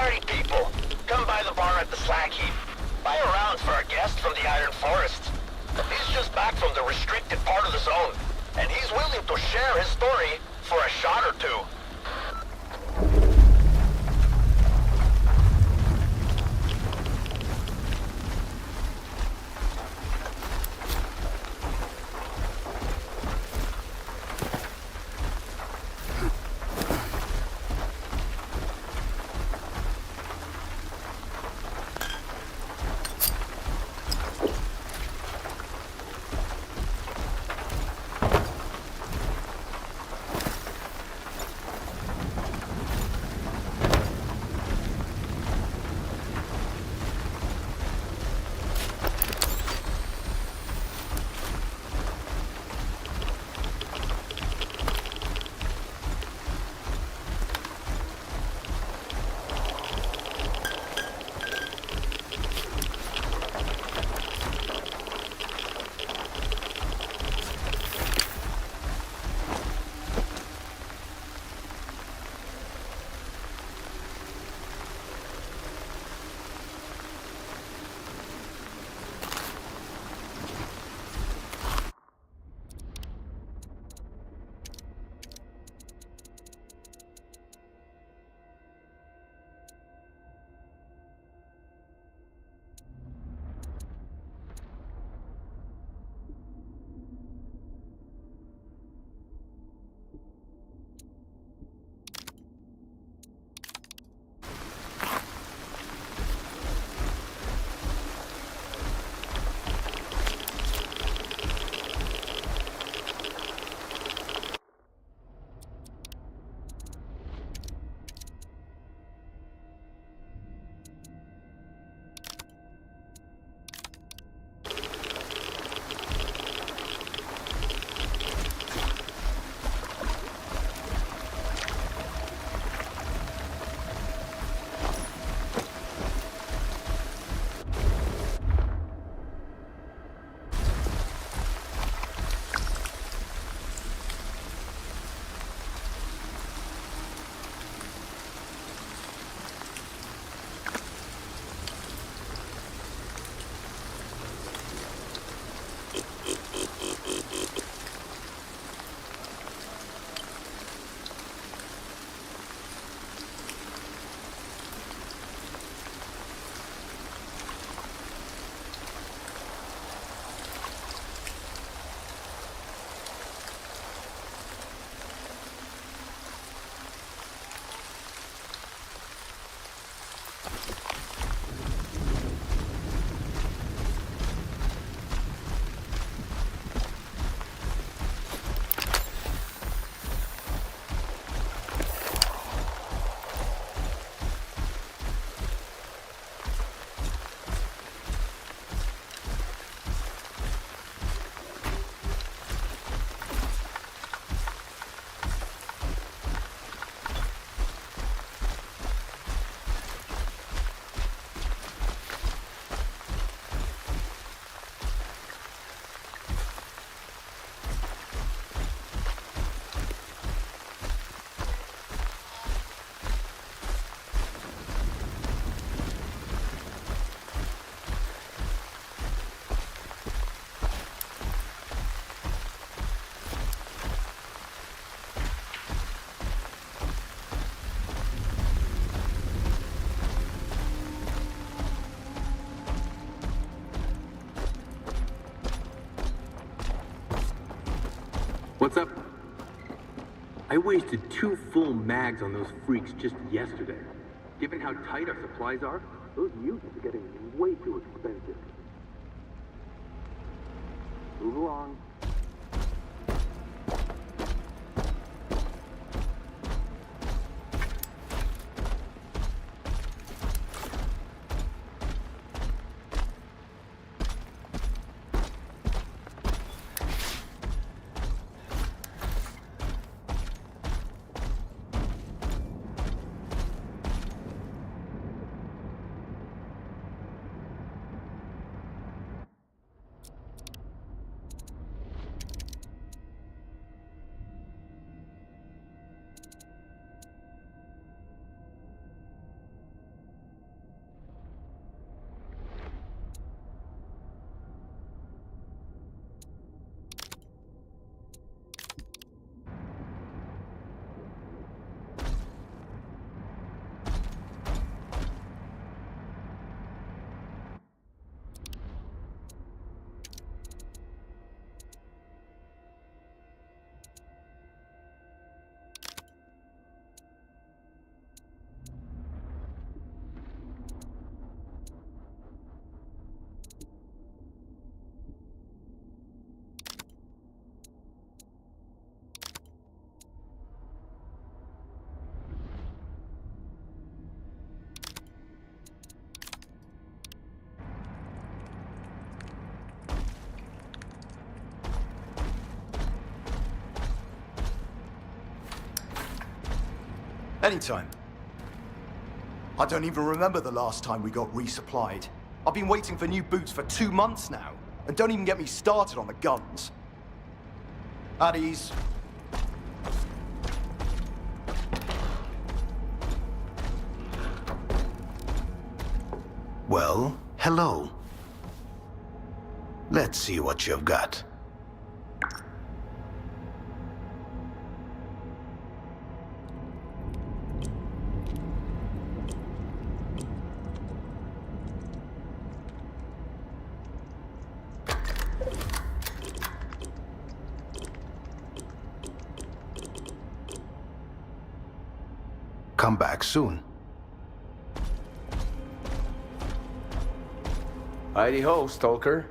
Party people, come by the bar at the Slag Heap. Buy a round for our guest from the Iron Forest. He's just back from the restricted part of the zone, and he's willing to share his story for a shot or two. What's up? I wasted 2 full mags on those freaks just yesterday. Given how tight our supplies are, those mutants are getting way too expensive. Move along. Anytime. I don't even remember the last time we got resupplied. I've been waiting for new boots for 2 months now. And don't even get me started on the guns. At ease. Well, hello. Let's see what you've got. Come back soon. Heidi-ho, S.T.A.L.K.E.R.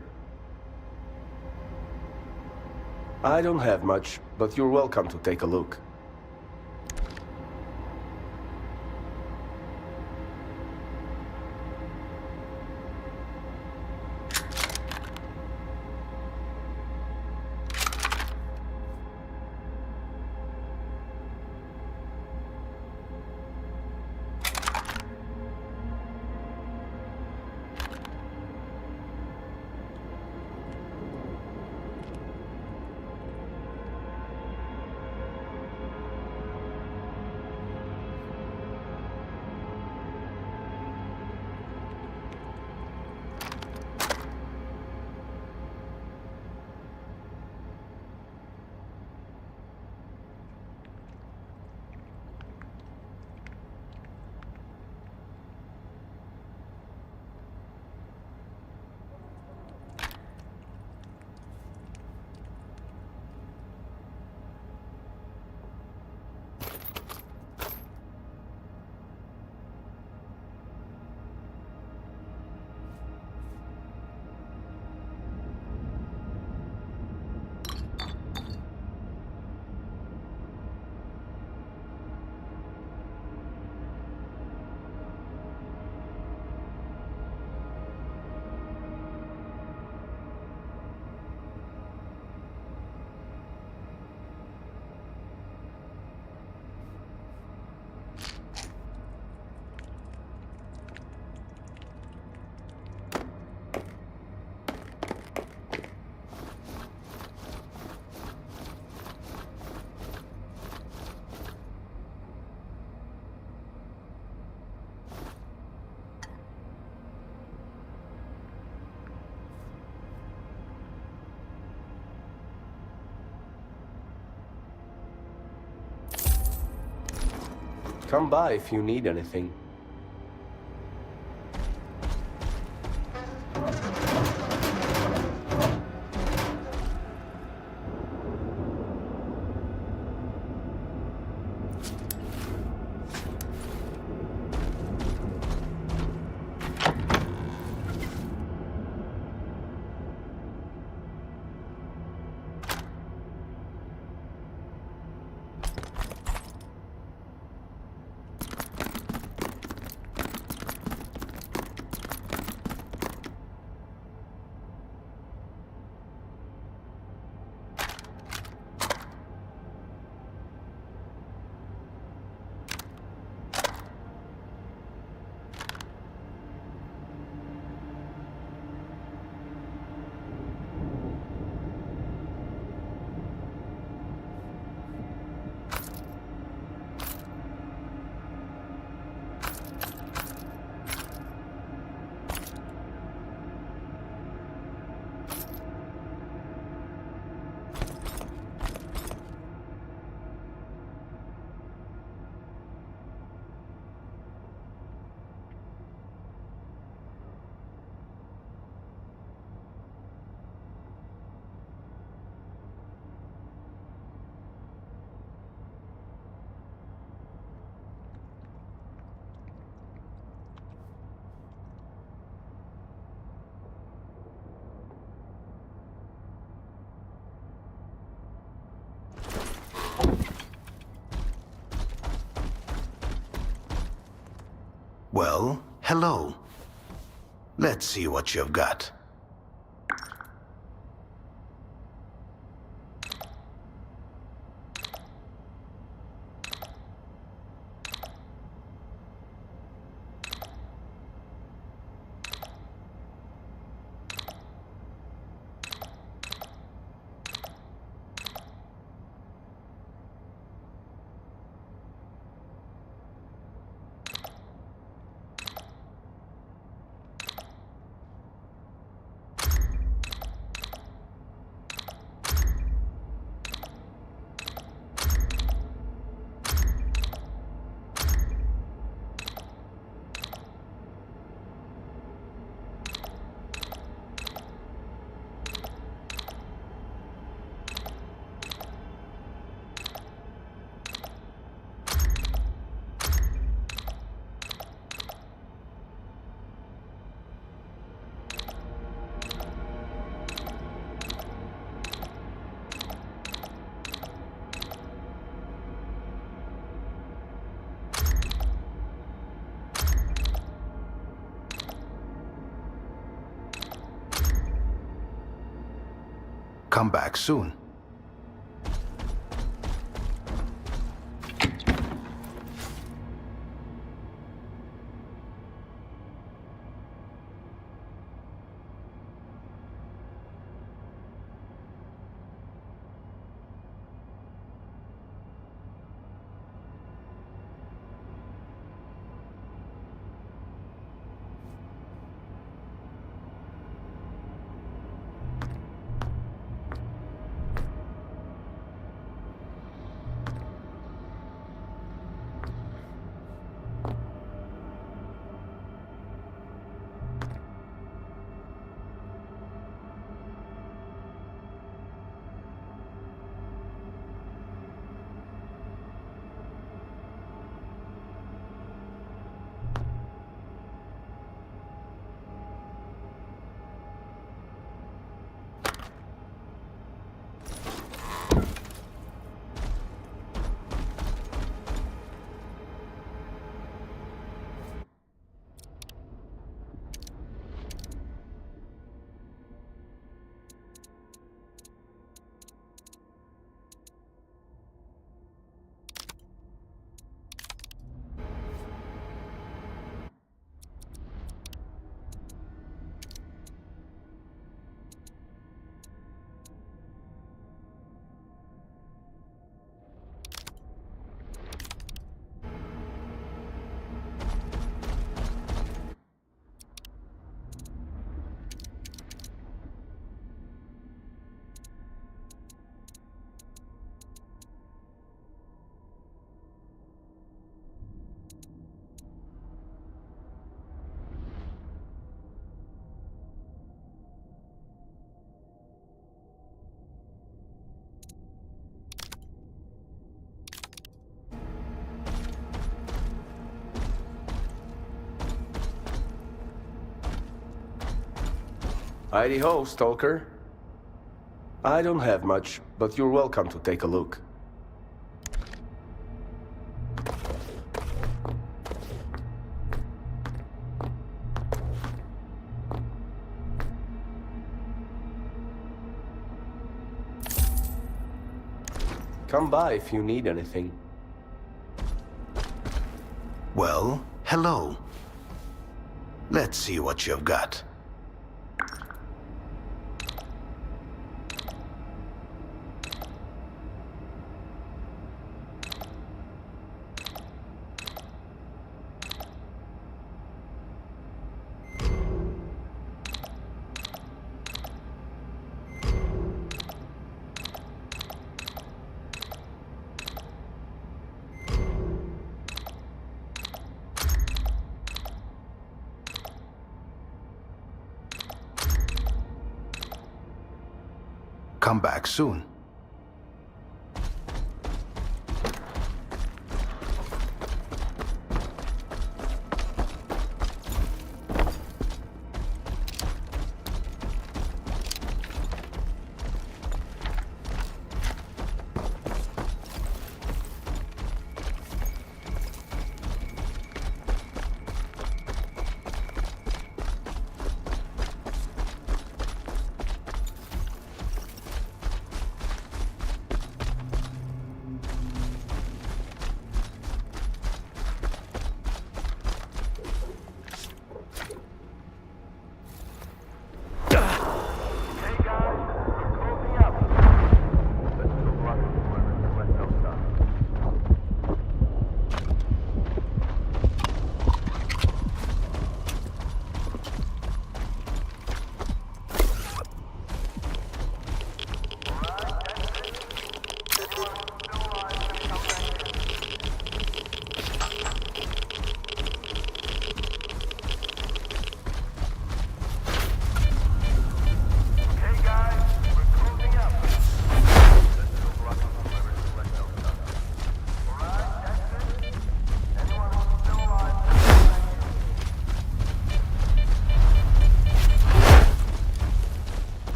I don't have much, but you're welcome to take a look. Come by if you need anything. Well, hello. Let's see what you've got. Come back soon. Heidi-ho, Stalker. I don't have much, but you're welcome to take a look. Come by if you need anything. Well, hello. Let's see what you've got. Come back soon.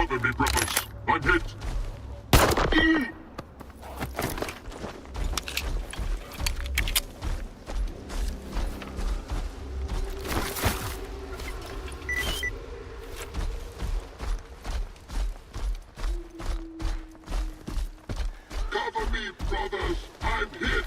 Cover me, brothers. I'm hit. Cover me, brothers. I'm hit.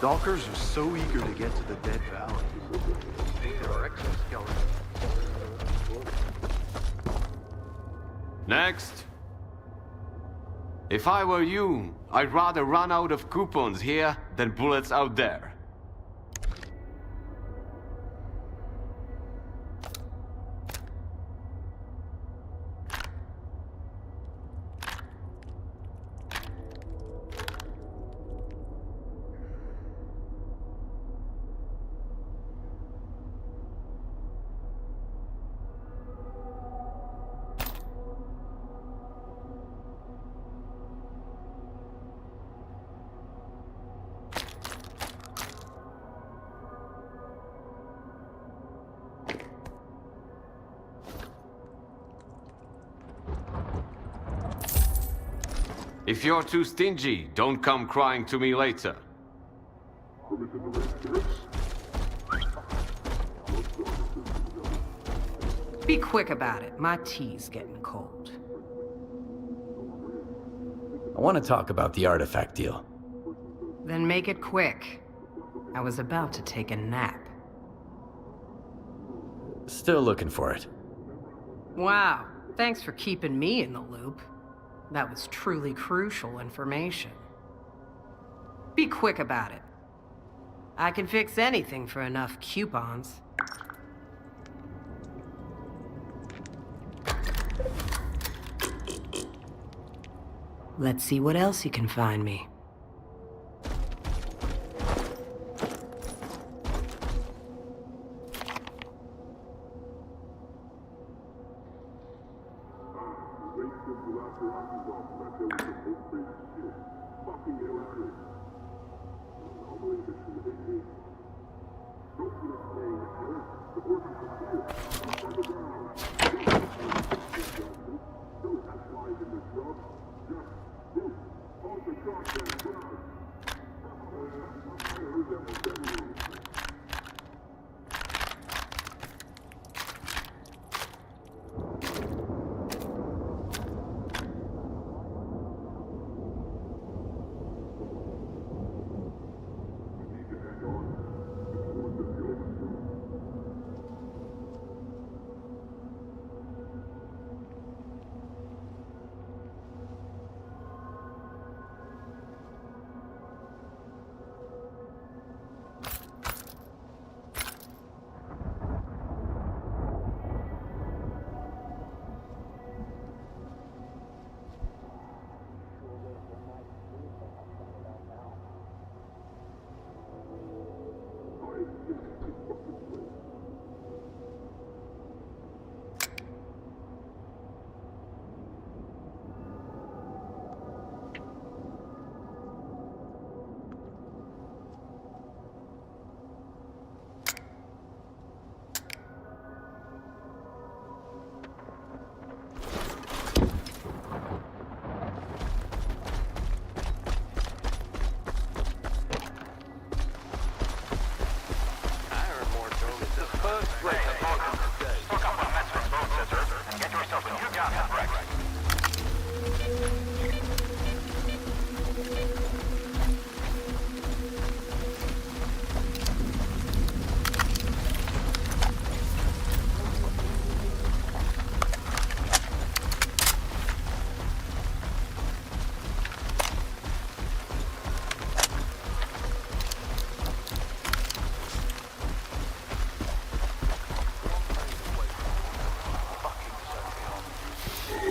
Stalkers are so eager to get to the Dead Valley. Next. If I were you, I'd rather run out of coupons here than bullets out there. If you're too stingy, don't come crying to me later. Be quick about it. My tea's getting cold. I want to talk about the artifact deal. Then make it quick. I was about to take a nap. Still looking for it. Wow, thanks for keeping me in the loop. That was truly crucial information. Be quick about it. I can fix anything for enough coupons. Let's see what else you can find me.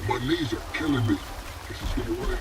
My knees are killing me. This is no way.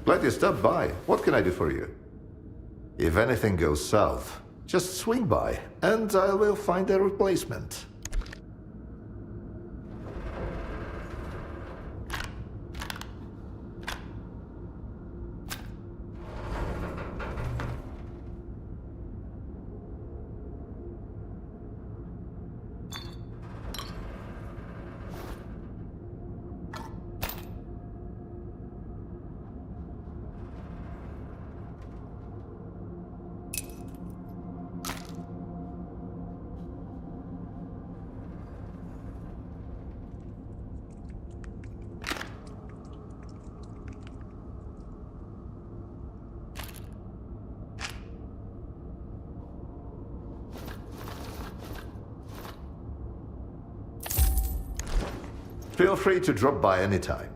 Glad you stopped by. What can I do for you? If anything goes south, just swing by, and I will find a replacement. Feel free to drop by anytime.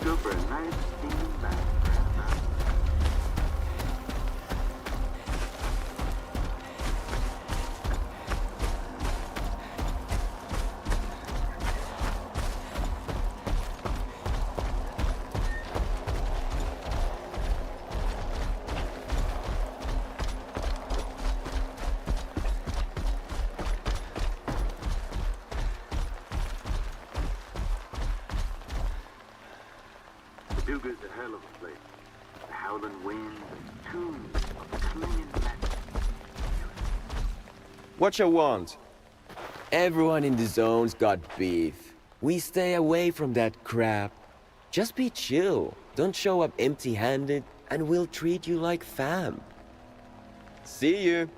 Go for a nice steam bath. Duga's a hell of a place. The howling wind, the tunes of the clinging magic. What you want? Everyone in the zone's got beef. We stay away from that crap. Just be chill. Don't show up empty-handed, and we'll treat you like fam. See you.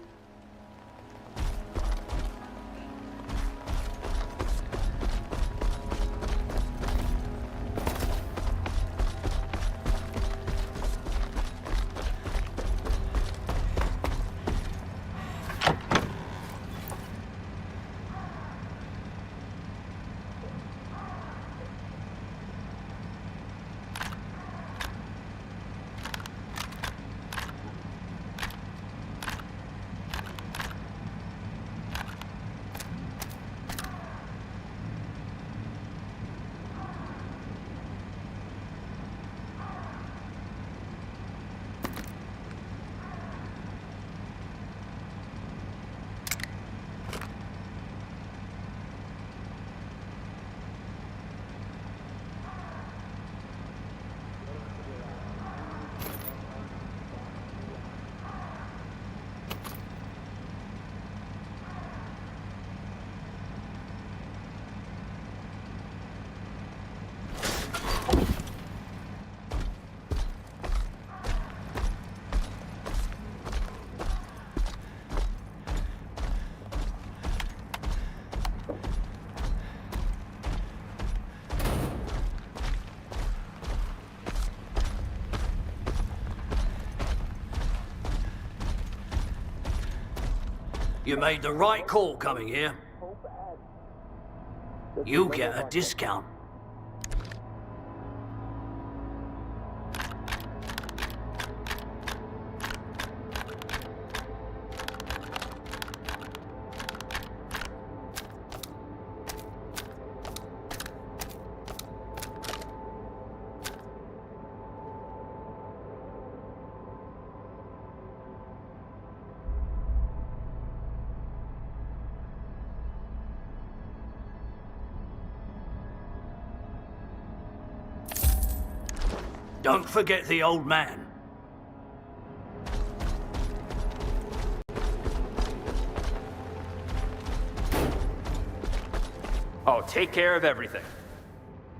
You made the right call coming here. You'll get a discount. Don't forget the old man. I'll take care of everything.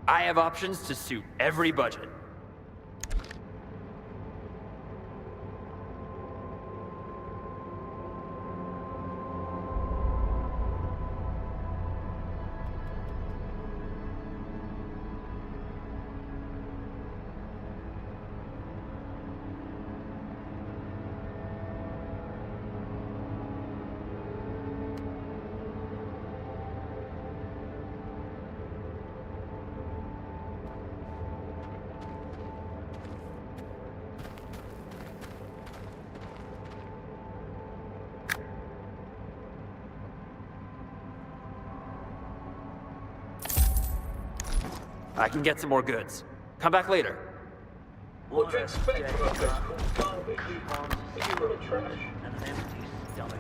I have options to suit every budget. I can get some more goods. Come back later. What'd you expect from a place called garbage? Zero trash. And an empty stomach.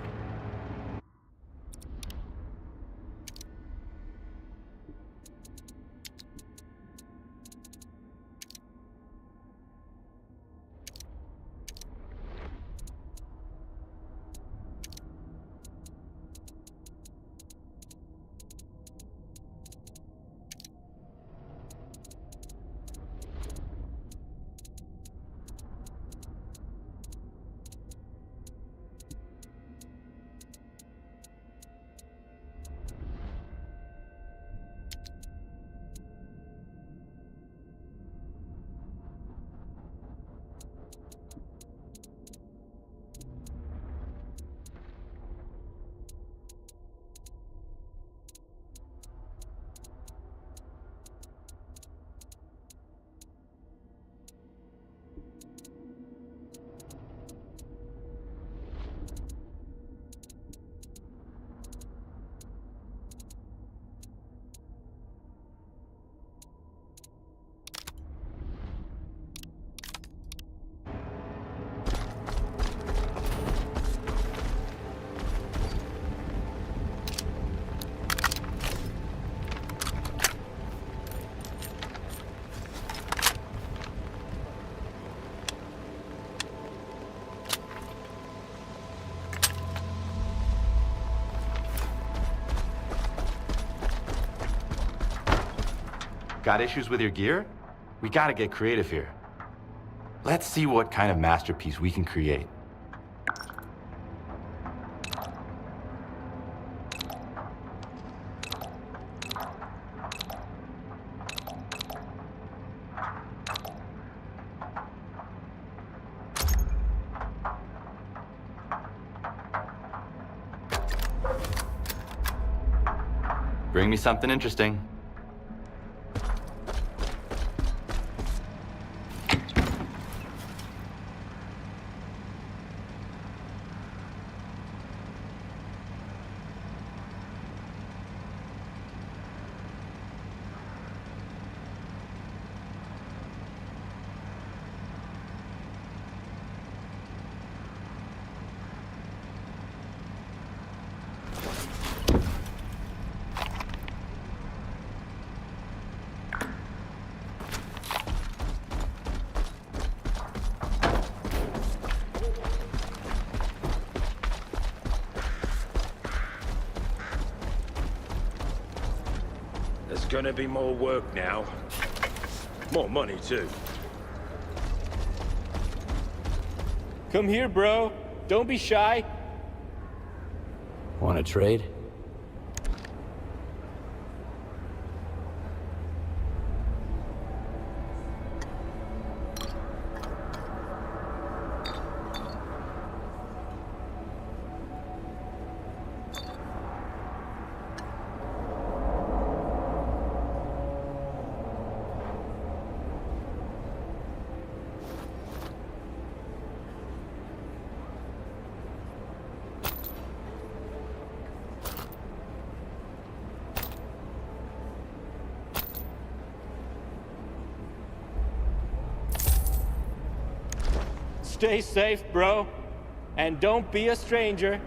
Got issues with your gear? We gotta get creative here. Let's see what kind of masterpiece we can create. Bring me something interesting. There's gonna be more work now. More money, too. Come here, bro. Don't be shy. Want to trade? Stay safe, bro. And don't be a stranger.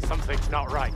Something's not right.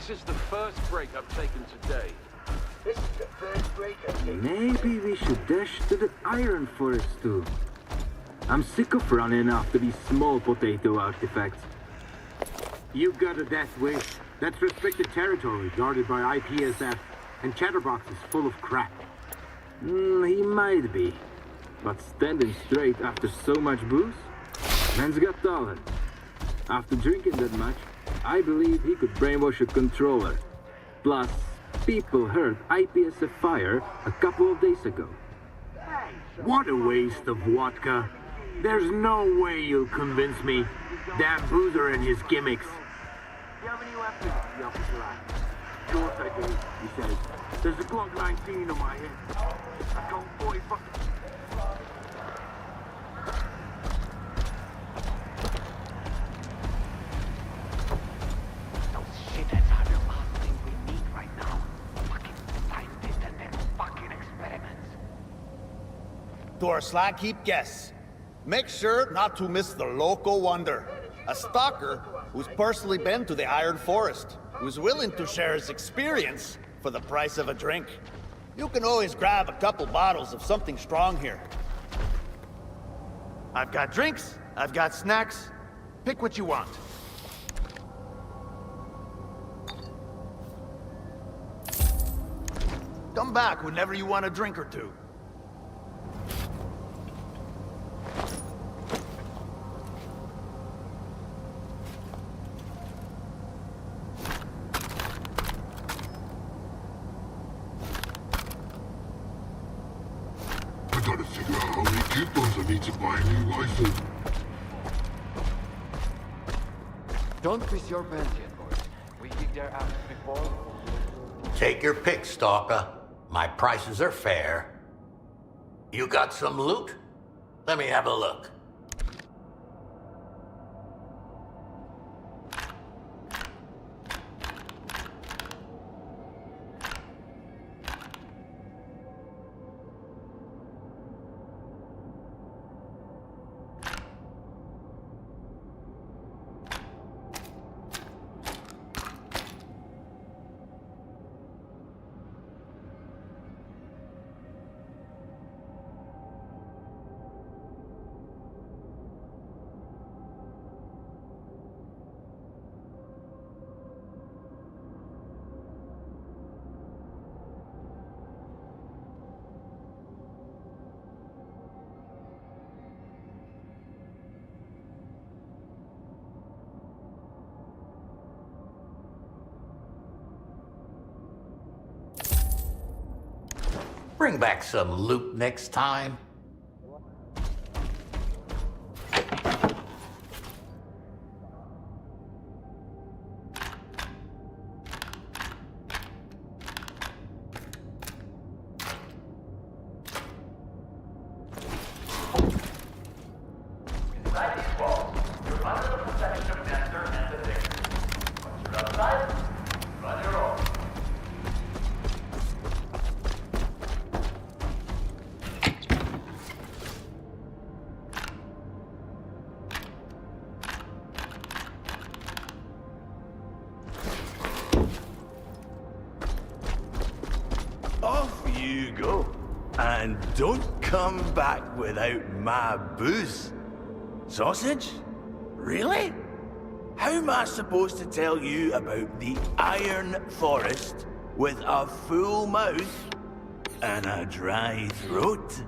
This is the first break I've taken today. This is the first break I've taken. Maybe we should dash to the Iron Forest too. I'm sick of running after these small potato artifacts. You got a death wish. That's restricted territory guarded by IPSF, and Chatterbox is full of crap. He might be, but standing straight after so much booze? Man's got talent. After drinking that much, I believe he could brainwash a controller. Plus, people heard IPSF fire a couple of days ago. What a waste of vodka. There's no way you'll convince me. Damn boozer and his gimmicks. Do you have any weapons, the officer asked. Of course I do, he says. There's a Glock 19 on my head. I told boy fucking... Those shitheads are the last thing we need right now. Fucking scientists and their fucking experiments. To our Slack-Keep guests, make sure not to miss the local wonder. A stalker who's personally been to the Iron Forest, who's willing to share his experience for the price of a drink. You can always grab a couple bottles of something strong here. I've got drinks, I've got snacks. Pick what you want. Come back whenever you want a drink or two. I gotta figure out how many coupons I need to buy a new rifle. Don't miss your pants yet, boys. We kicked their ass before. Take your pick, Stalker. My prices are fair. You got some loot? Let me have a look. Bring back some loot next time. Off you go. And don't come back without my booze. Sausage? Really? How am I supposed to tell you about the Iron Forest with a full mouth and a dry throat?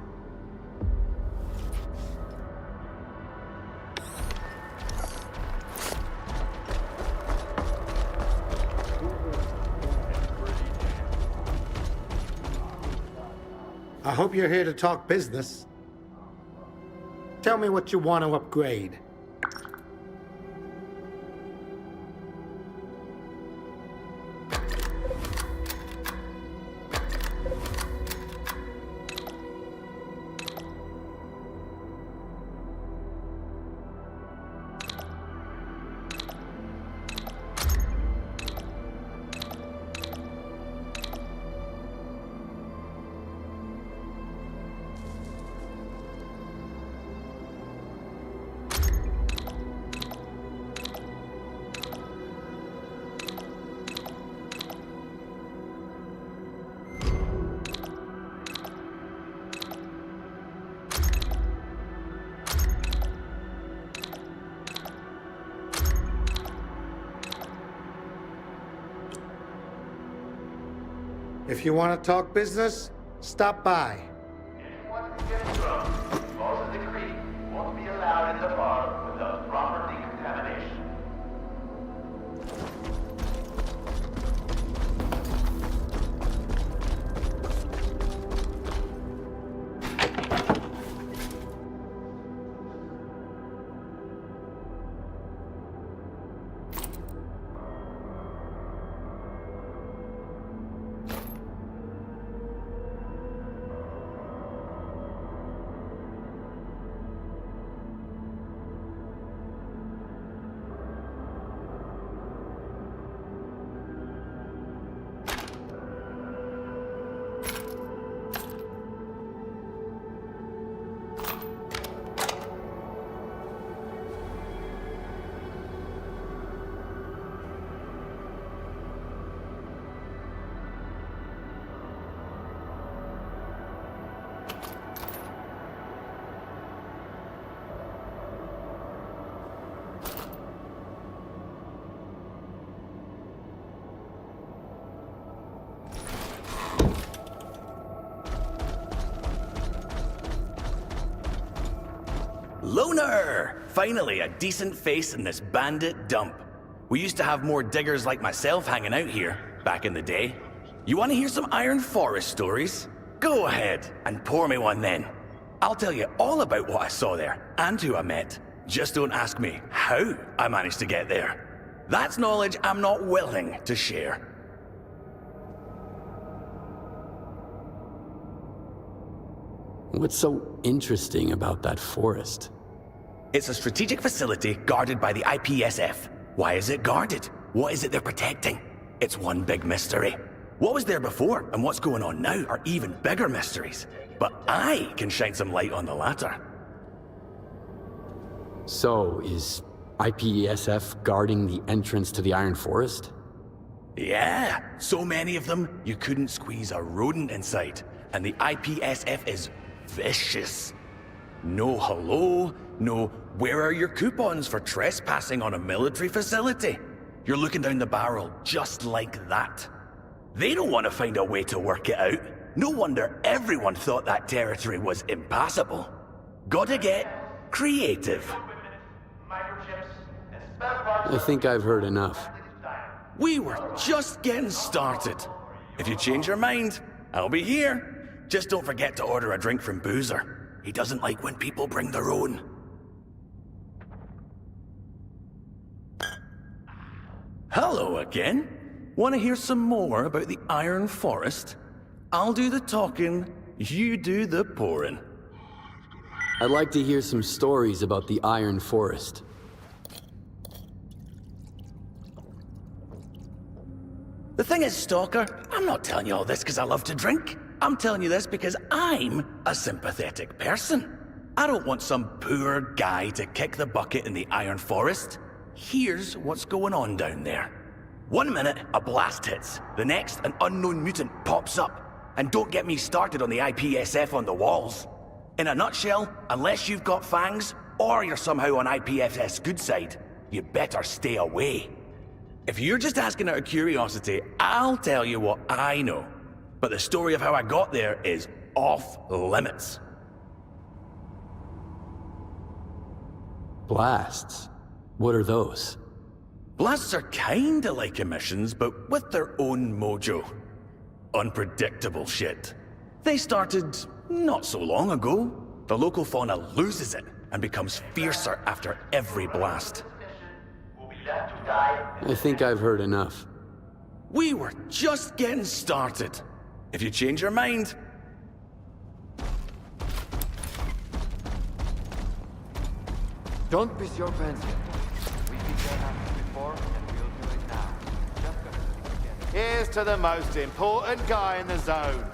I hope you're here to talk business. Tell me what you want to upgrade. If you want to talk business, stop by. Anyone who gets drunk, follows a decree, won't be allowed in the bar without proper decontamination. Loner! Finally, a decent face in this bandit dump. We used to have more diggers like myself hanging out here, back in the day. You want to hear some Iron Forest stories? Go ahead, and pour me one then. I'll tell you all about what I saw there, and who I met. Just don't ask me how I managed to get there. That's knowledge I'm not willing to share. What's so interesting about that forest? It's a strategic facility guarded by the IPSF. Why is it guarded? What is it they're protecting? It's one big mystery. What was there before and what's going on now are even bigger mysteries. But I can shine some light on the latter. So, is IPSF guarding the entrance to the Iron Forest? Yeah, so many of them, you couldn't squeeze a rodent inside. And the IPSF is vicious. No hello, no where are your coupons for trespassing on a military facility? You're looking down the barrel just like that. They don't want to find a way to work it out. No wonder everyone thought that territory was impassable. Gotta get creative. I think I've heard enough. We were just getting started. If you change your mind, I'll be here. Just don't forget to order a drink from Boozer. He doesn't like when people bring their own. Hello again. Want to hear some more about the Iron Forest? I'll do the talking, you do the pouring. I'd like to hear some stories about the Iron Forest. The thing is, Stalker, I'm not telling you all this because I love to drink. I'm telling you this because I'm a sympathetic person. I don't want some poor guy to kick the bucket in the Iron Forest. Here's what's going on down there. 1 minute, a blast hits. The next, an unknown mutant pops up. And don't get me started on the IPSF on the walls. In a nutshell, unless you've got fangs, or you're somehow on IPSF's good side, you better stay away. If you're just asking out of curiosity, I'll tell you what I know. But the story of how I got there is off limits. Blasts? What are those? Blasts are kinda like emissions, but with their own mojo. Unpredictable shit. They started not so long ago. The local fauna loses it and becomes fiercer after every blast. I think I've heard enough. We were just getting started. If you change your mind... Don't piss your pants yet. We did that before, and we'll do it now. Just gonna stick together. Here's to the most important guy in the zone.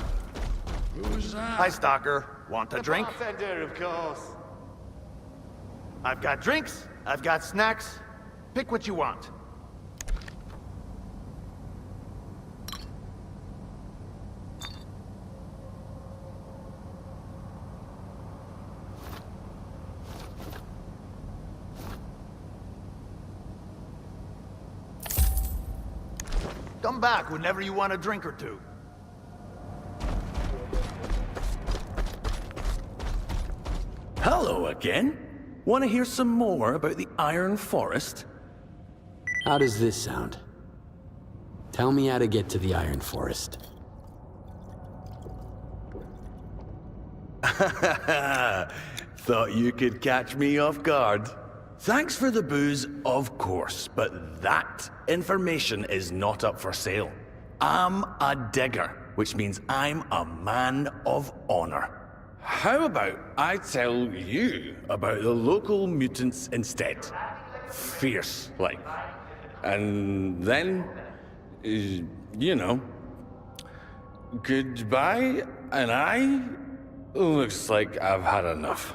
Who's that? Hi, Stalker. Want a drink? Bartender, of course. I've got drinks. I've got snacks. Pick what you want. Come back whenever you want a drink or two. Hello again. Want to hear some more about the Iron Forest? How does this sound? Tell me how to get to the Iron Forest. Thought you could catch me off guard. Thanks for the booze, of course, but that information is not up for sale. I'm a digger, which means I'm a man of honor. How about I tell you about the local mutants instead? Fierce, like. And then, you know, goodbye, and I... Looks like I've had enough.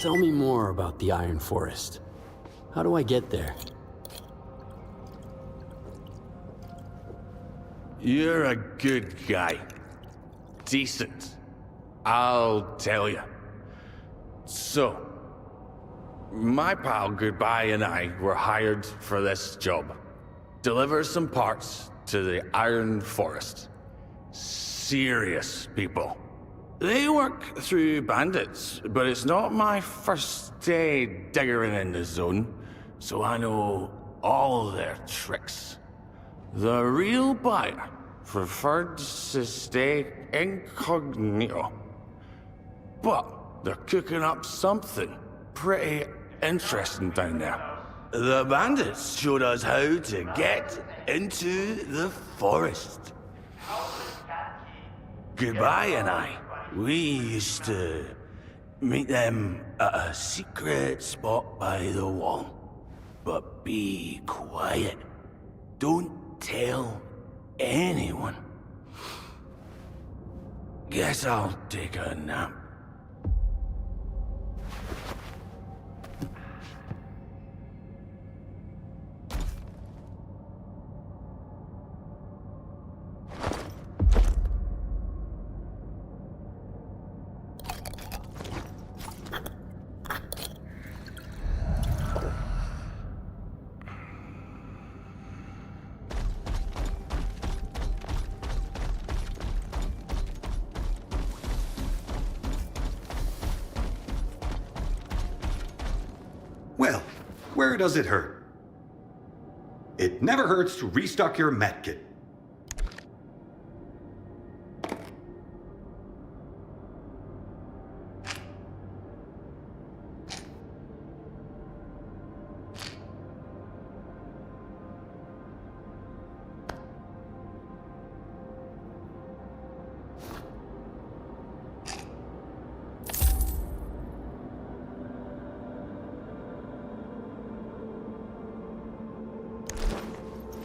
Tell me more about the Iron Forest. How do I get there? You're a good guy. Decent. I'll tell you. So, my pal Goodbye and I were hired for this job. Deliver some parts to the Iron Forest. Serious people. They work through bandits, but it's not my first day diggering in the zone, so I know all their tricks. The real buyer preferred to stay incognito. But they're cooking up something pretty interesting down there. The bandits showed us how to get into the forest. Goodbye and I, we used to meet them at a secret spot by the wall. But be quiet. Don't tell anyone. Guess I'll take a nap. Well, where does it hurt? It never hurts to restock your med kit.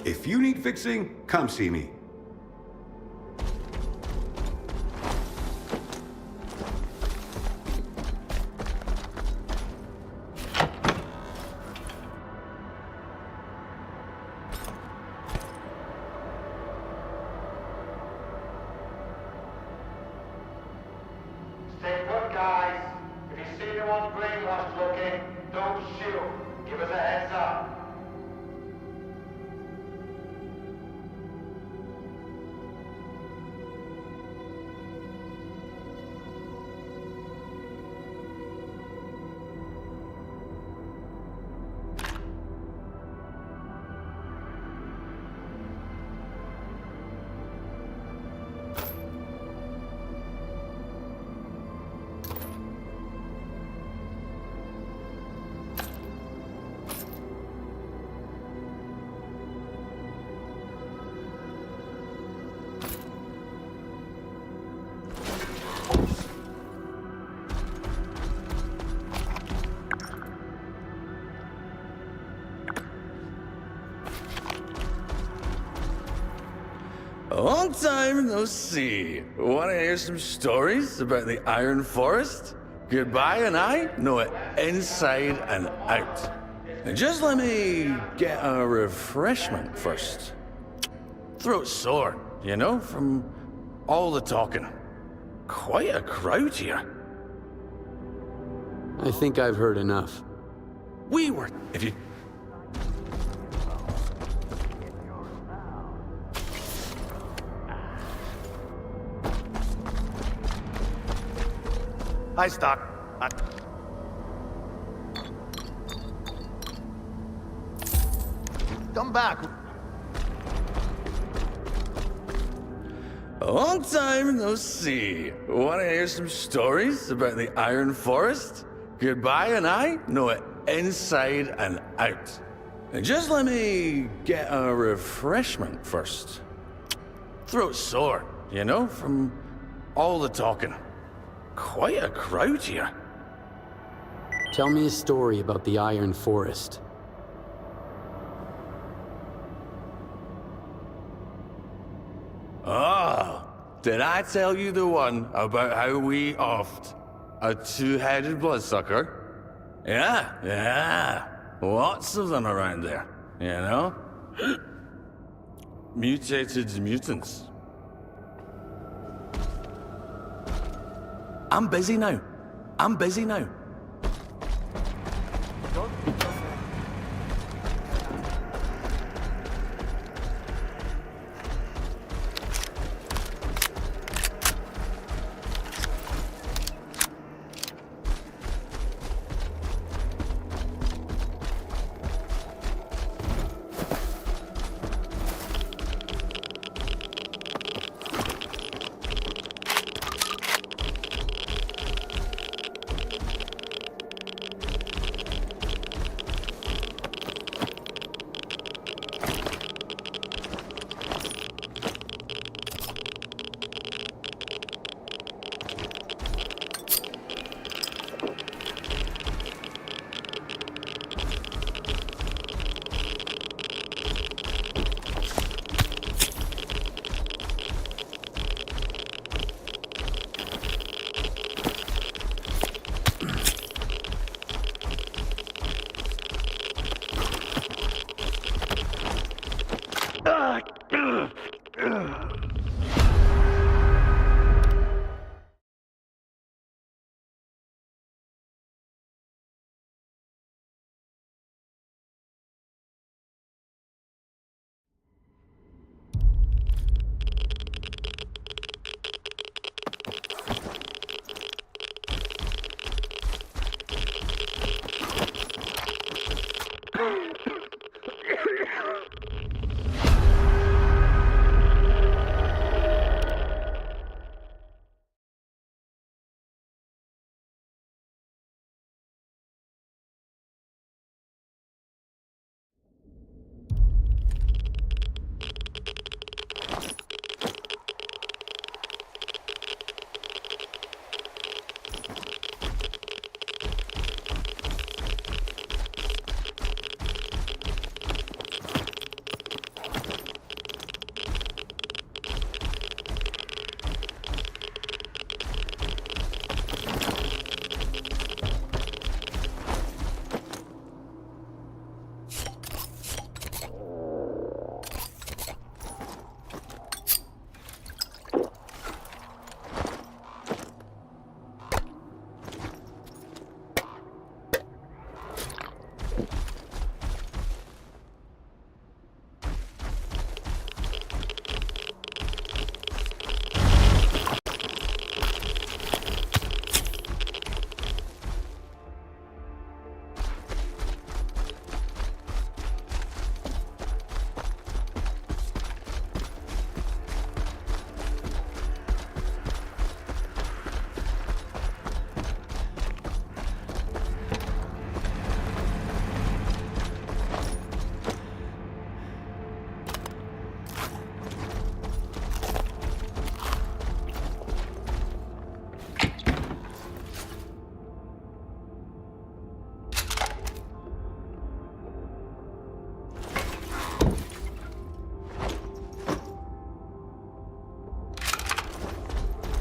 If you need fixing, come see me. Stay put, guys. If you see anyone brainwashed looking, don't shoot. Give us a heads up. A long time no see. Want to hear some stories about the Iron Forest? Goodbye and I know it inside and out. Now just let me get a refreshment first. Throat's sore, you know, from all the talking. Quite a crowd here. I think I've heard enough. We were... If you... Hi, Stock. Come back. A long time no see. Want to hear some stories about the Iron Forest? Goodbye and I know it inside and out. And just let me get a refreshment first. Throat's sore, you know, from all the talking. Quite a crowd here. Tell me a story about the Iron Forest. Oh, did I tell you the one about how we offed a two-headed bloodsucker? Yeah. Lots of them around there, you know? Mutated mutants. I'm busy now.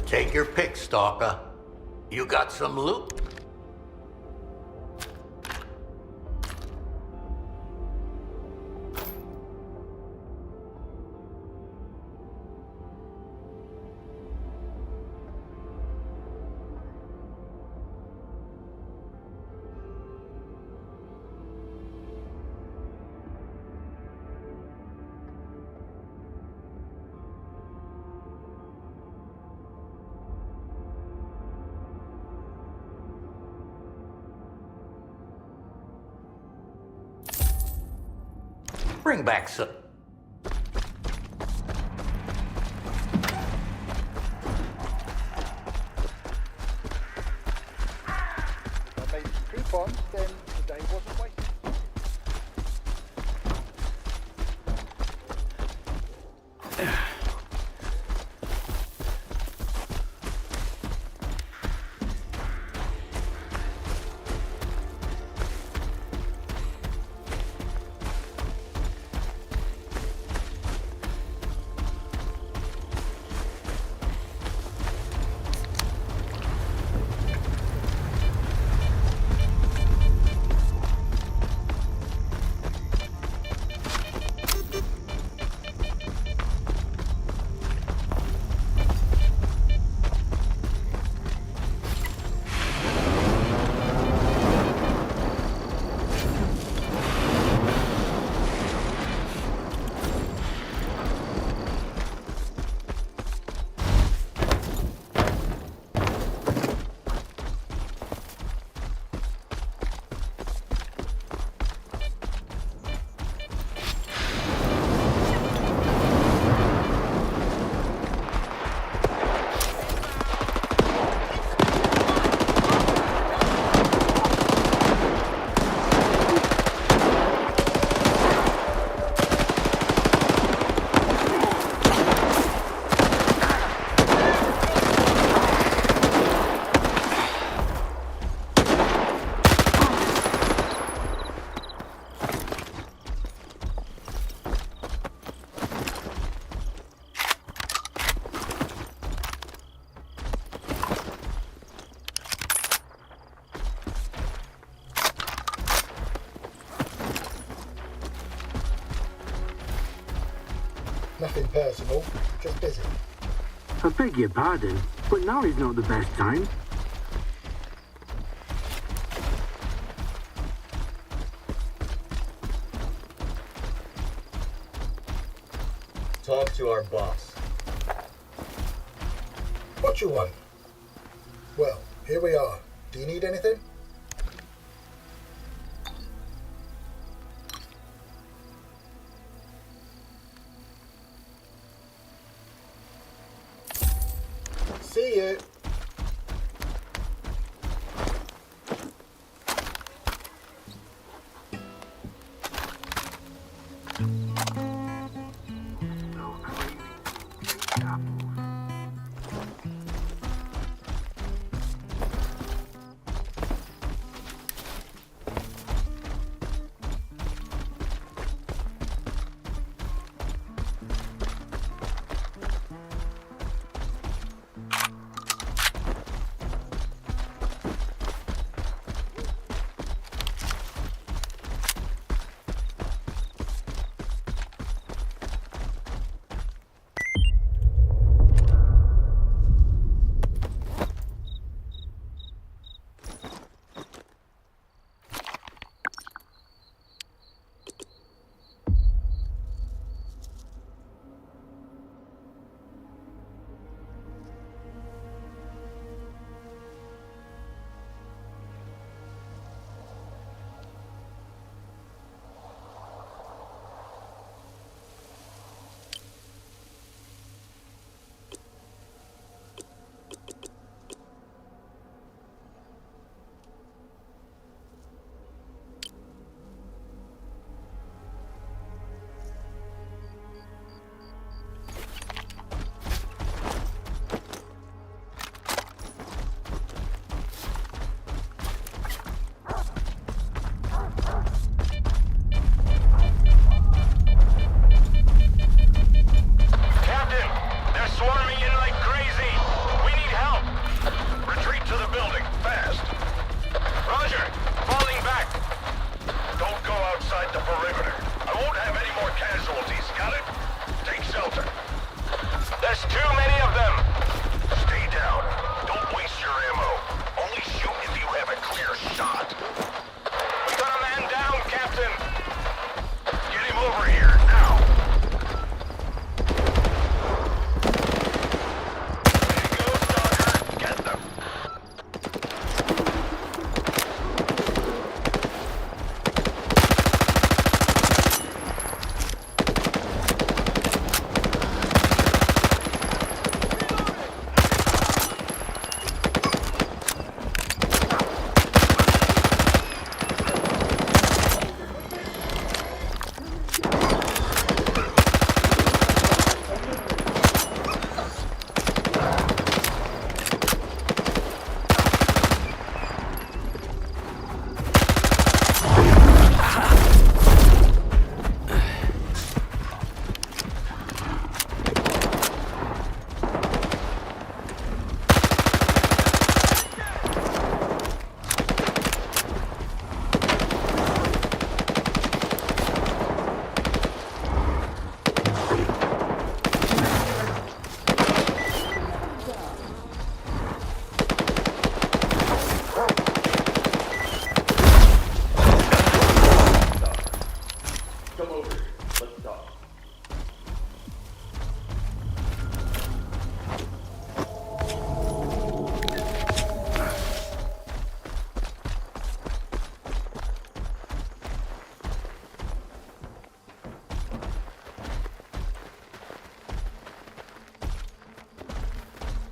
Take your pick, Stalker. You got some loot? Bring back some. If I made some coupons, then the day wasn't wasted. Nothing personal, just busy. I beg your pardon, but now is not the best time. Talk to our boss. What you want? Well, here we are. Do you need anything? See you.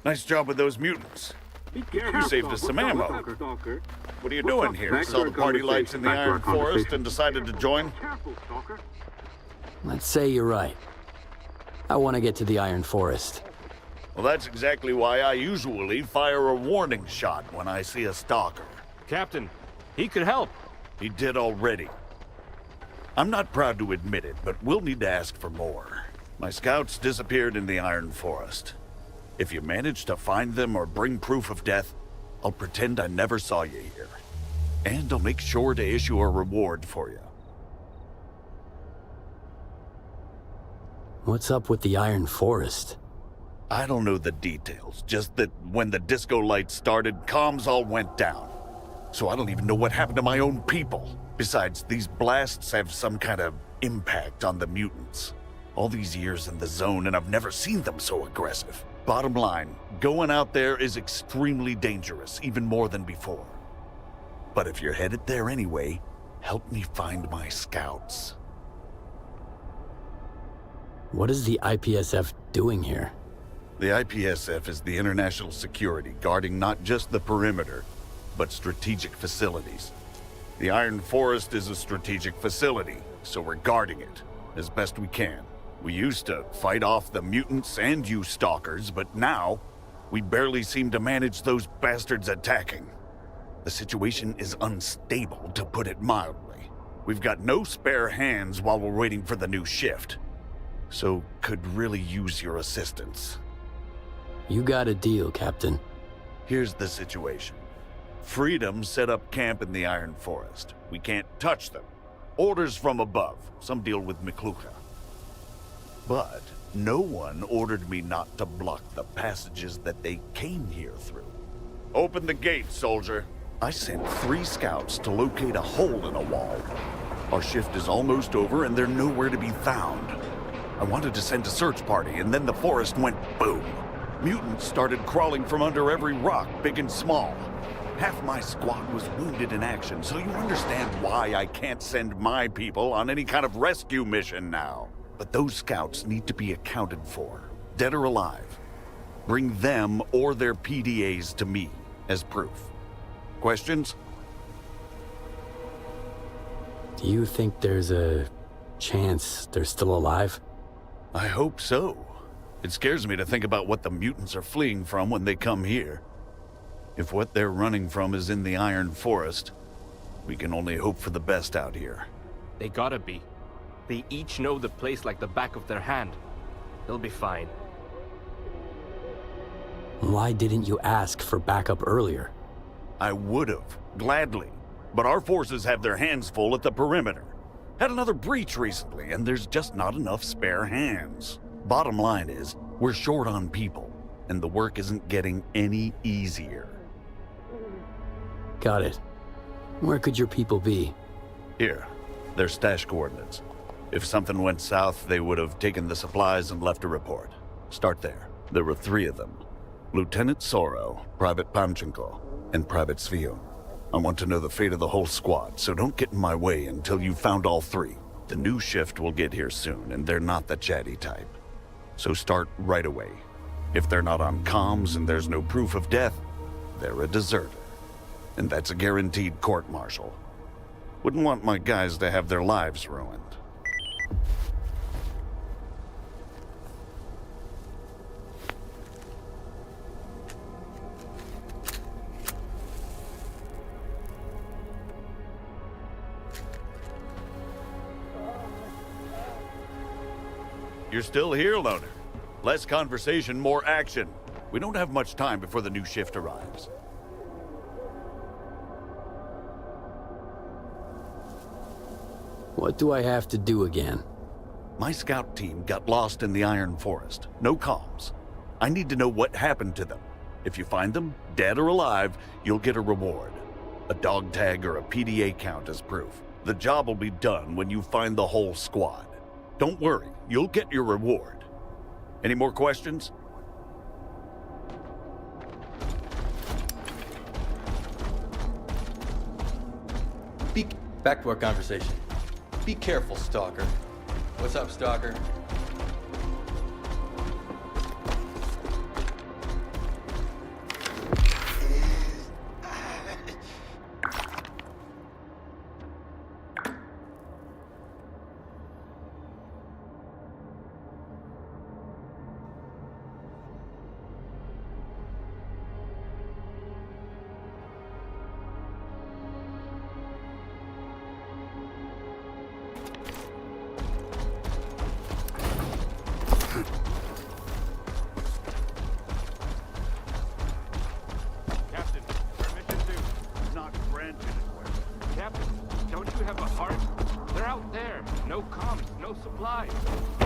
Nice job with those mutants. Be You careful, saved us some ammo. Stalker. What are you doing here? Saw the party lights in the Iron Forest and decided to join? Careful, Stalker. Let's say you're right. I want to get to the Iron Forest. Well, that's exactly why I usually fire a warning shot when I see a stalker. Captain, he could help. He did already. I'm not proud to admit it, but we'll need to ask for more. My scouts disappeared in the Iron Forest. If you manage to find them or bring proof of death, I'll pretend I never saw you here. And I'll make sure to issue a reward for you. What's up with the Iron Forest? I don't know the details, just that when the disco lights started, comms all went down. So I don't even know what happened to my own people. Besides, these blasts have some kind of impact on the mutants. All these years in the zone, and I've never seen them so aggressive. Bottom line, going out there is extremely dangerous, even more than before. But if you're headed there anyway, help me find my scouts. What is the IPSF doing here? The IPSF is the international security guarding not just the perimeter, but strategic facilities. The Iron Forest is a strategic facility, so we're guarding it as best we can. We used to fight off the mutants and you stalkers, but now we barely seem to manage those bastards attacking. The situation is unstable, to put it mildly. We've got no spare hands while we're waiting for the new shift, so could really use your assistance. You got a deal, Captain. Here's the situation. Freedom set up camp in the Iron Forest. We can't touch them. Orders from above, some deal with McClucha. But no one ordered me not to block the passages that they came here through. Open the gate, soldier. I sent 3 scouts to locate a hole in a wall. Our shift is almost over and they're nowhere to be found. I wanted to send a search party and then the forest went boom. Mutants started crawling from under every rock, big and small. Half my squad was wounded in action, so you understand why I can't send my people on any kind of rescue mission now. But those scouts need to be accounted for, dead or alive. Bring them or their PDAs to me as proof. Questions? Do you think there's a chance they're still alive? I hope so. It scares me to think about what the mutants are fleeing from when they come here. If what they're running from is in the Iron Forest, we can only hope for the best out here. They gotta be. They each know the place like the back of their hand. They'll be fine. Why didn't you ask for backup earlier? I would've, gladly. But our forces have their hands full at the perimeter. Had another breach recently, and there's just not enough spare hands. Bottom line is, we're short on people, and the work isn't getting any easier. Got it. Where could your people be? Here, their stash coordinates. If something went south, they would have taken the supplies and left a report. Start there. There were 3 of them. Lieutenant Sorrow, Private Panchenko, and Private Svion. I want to know the fate of the whole squad, so don't get in my way until you've found all 3. The new shift will get here soon, and they're not the chatty type. So start right away. If they're not on comms and there's no proof of death, they're a deserter. And that's a guaranteed court-martial. Wouldn't want my guys to have their lives ruined. You're still here, Loner. Less conversation, more action. We don't have much time before the new shift arrives. What do I have to do again? My scout team got lost in the Iron Forest. No comms. I need to know what happened to them. If you find them, dead or alive, you'll get a reward. A dog tag or a PDA count as proof. The job will be done when you find the whole squad. Don't worry, you'll get your reward. Any more questions? Back to our conversation. Be careful, Stalker. What's up, Stalker?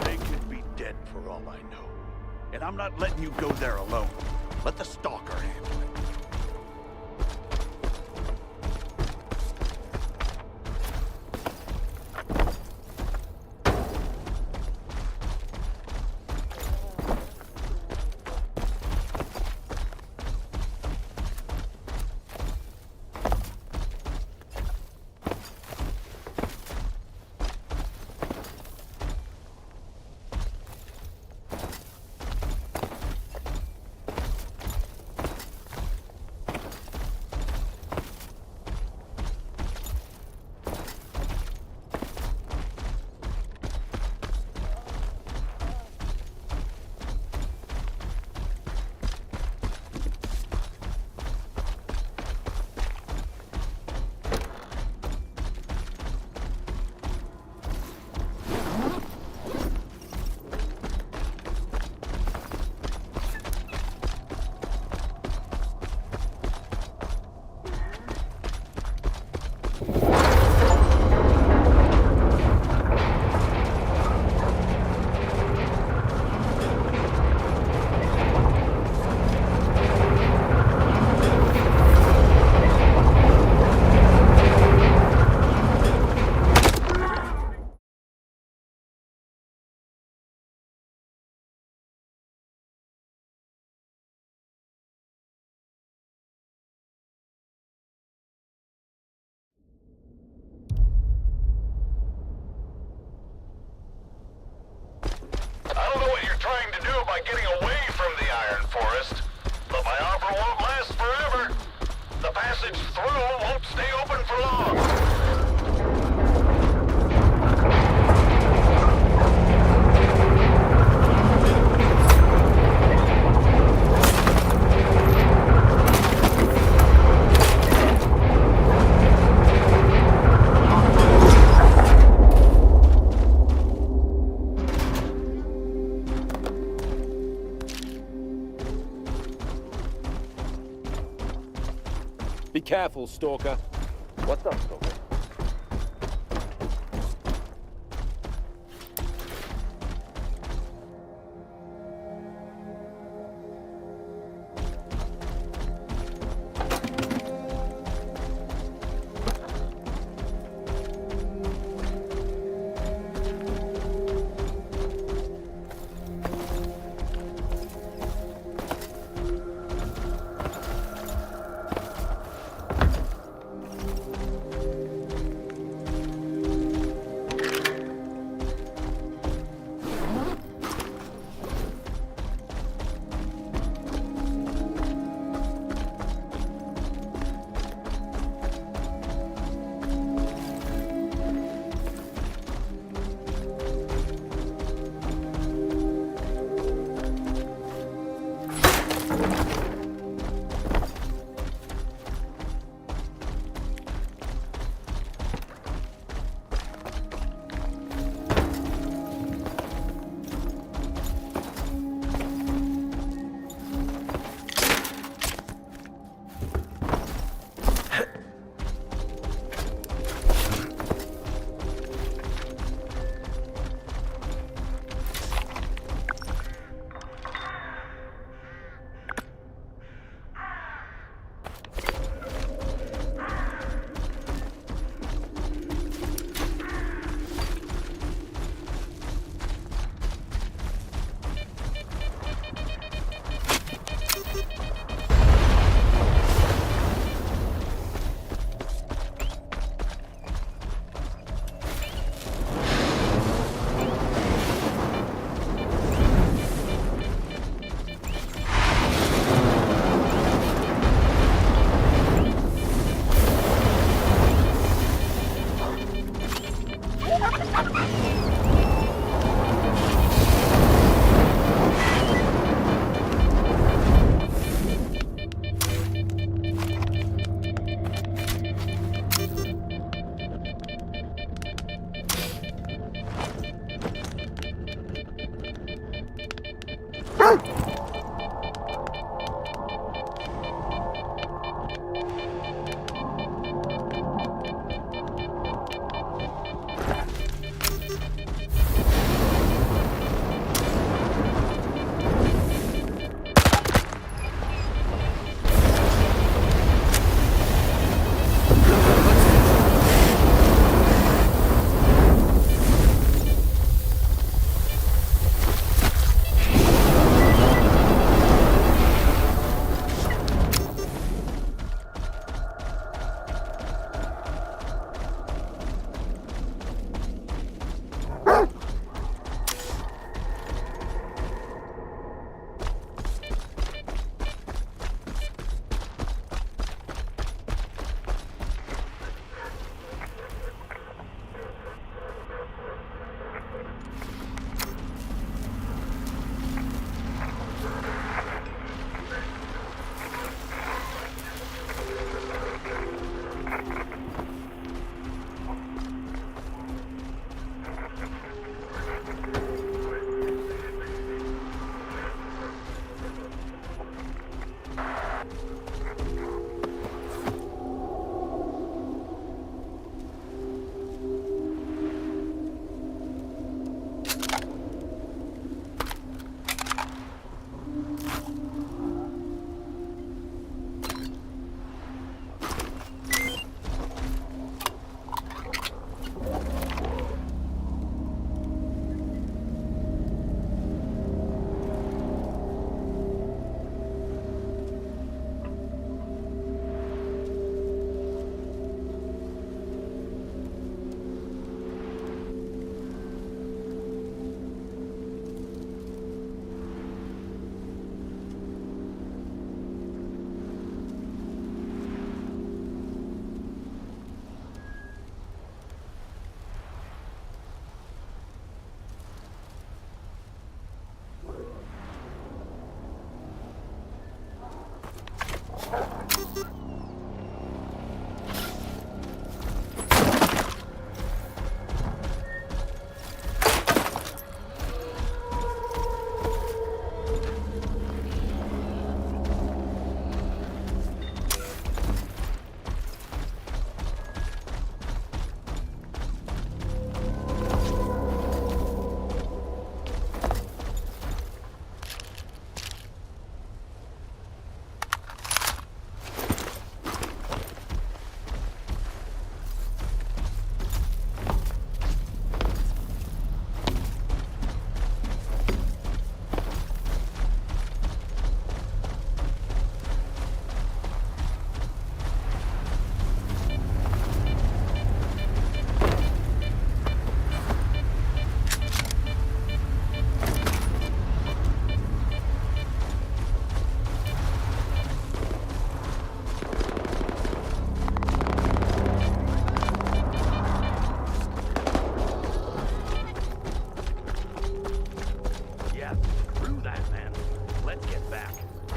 They could be dead for all I know. And I'm not letting you go there alone. Let the stalker handle it. I don't know what you're trying to do by getting away from the Iron Forest, but my offer won't last forever. The passage through won't stay open for long. Be careful, Stalker. What's up, Stalker?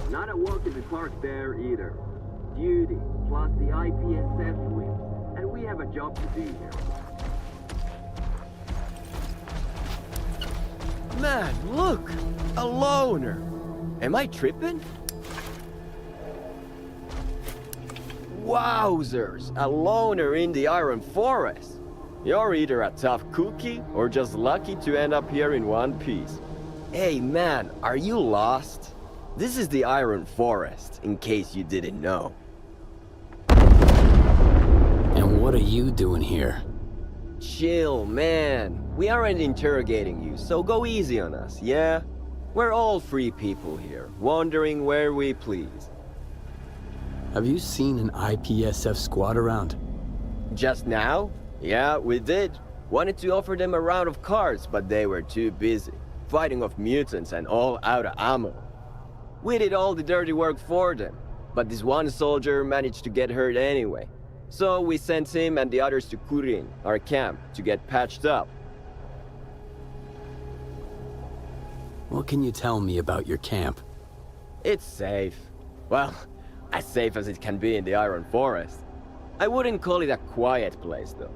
Not a walk in the park there either. Duty, plus the IPSF wins. And we have a job to do here. Man, look! A loner! Am I tripping? Wowzers! A loner in the Iron Forest! You're either a tough cookie or just lucky to end up here in one piece. Hey man, are you lost? This is the Iron Forest, in case you didn't know. And what are you doing here? Chill, man. We aren't interrogating you, so go easy on us, yeah? We're all free people here, wandering where we please. Have you seen an IPSF squad around? Just now? Yeah, we did. Wanted to offer them a round of cards, but they were too busy, fighting off mutants and all out of ammo. We did all the dirty work for them, but this one soldier managed to get hurt anyway. So we sent him and the others to Kurin, our camp, to get patched up. What can you tell me about your camp? It's safe. Well, as safe as it can be in the Iron Forest. I wouldn't call it a quiet place, though.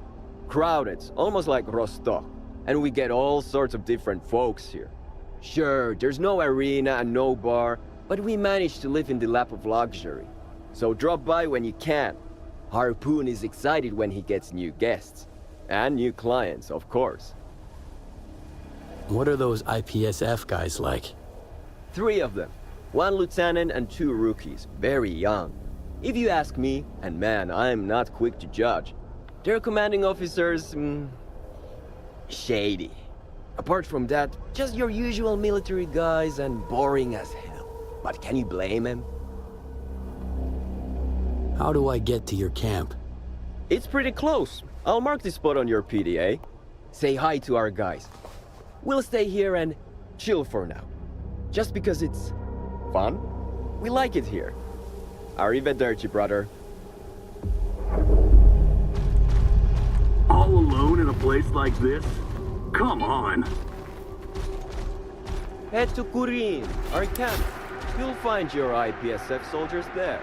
Crowded, almost like Rostock. And we get all sorts of different folks here. Sure, there's no arena and no bar, but we manage to live in the lap of luxury. So drop by when you can. Harpoon is excited when he gets new guests. And new clients, of course. What are those IPSF guys like? 3 of them. 1 lieutenant and 2 rookies, very young. If you ask me, and man, I'm not quick to judge, their commanding officers, shady. Apart from that, just your usual military guys and boring as hell. But can you blame him? How do I get to your camp? It's pretty close. I'll mark the spot on your PDA. Say hi to our guys. We'll stay here and chill for now. Just because it's fun. We like it here. Arrivederci, brother. All alone in a place like this? Come on. Head to Kurin, our camp. You'll find your IPSF soldiers there.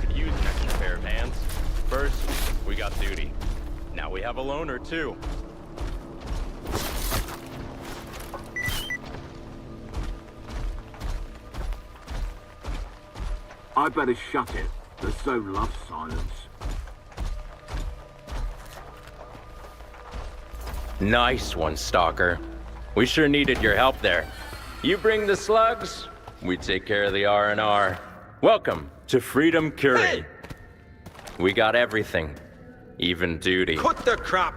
could use an extra pair of hands. First, we got duty. Now we have a loner, too. I better shut it. The so loves silence. Nice one, Stalker. We sure needed your help there. You bring the slugs, we take care of the R&R. Welcome to Freedom Curing. Hey! We got everything, even duty. Cut the crap!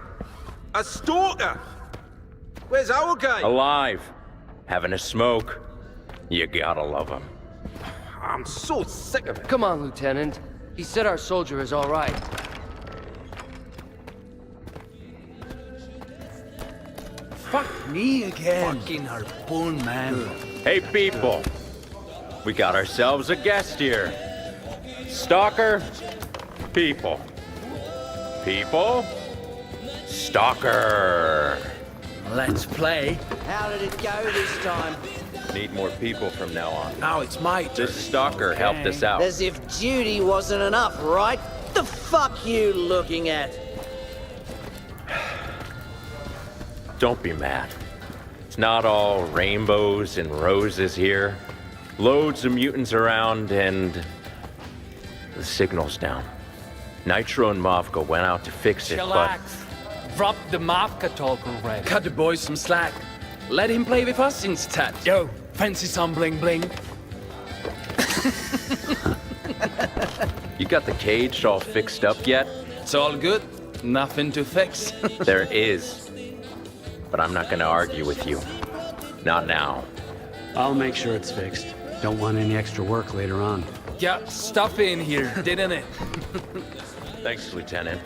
A stalker! Where's our guy? Alive, having a smoke. You gotta love him. I'm so sick of it. Come on, Lieutenant. He said our soldier is all right. Fuck me again. Fucking harpoon, man. Hey, people. We got ourselves a guest here. Stalker, people. People, Stalker. Let's play. How did it go this time? Need more people from now on. Now it's my turn. This Stalker helped us out. As if duty wasn't enough, right? The fuck you looking at? Don't be mad. It's not all rainbows and roses here. Loads of mutants around and the signal's down. Nitro and Mavka went out to fix it, Chillax. Drop the Mavka talk already. Cut the boys some slack. Let him play with us instead. Yo, fancy some bling bling? You got the cage all fixed up yet? It's all good. Nothing to fix. There is. But I'm not gonna argue with you. Not now. I'll make sure it's fixed. Don't want any extra work later on. Yeah, stuff in here, didn't it? Thanks, Lieutenant.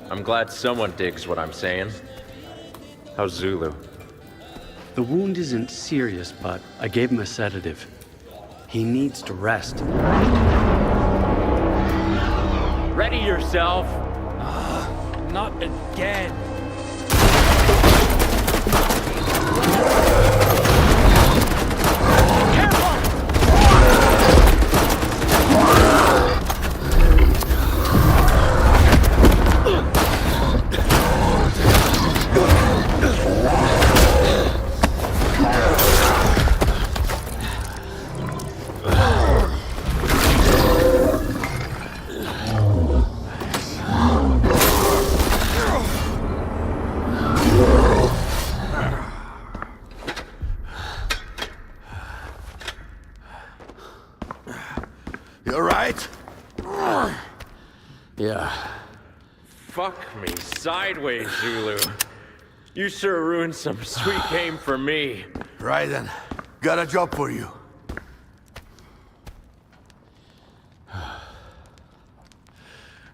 I'm glad someone digs what I'm saying. How's Zulu? The wound isn't serious, but I gave him a sedative. He needs to rest. Ready yourself. Not again. You alright? Yeah. Fuck me sideways, Zulu. You sure ruined some sweet game for me. Right then. Got a job for you.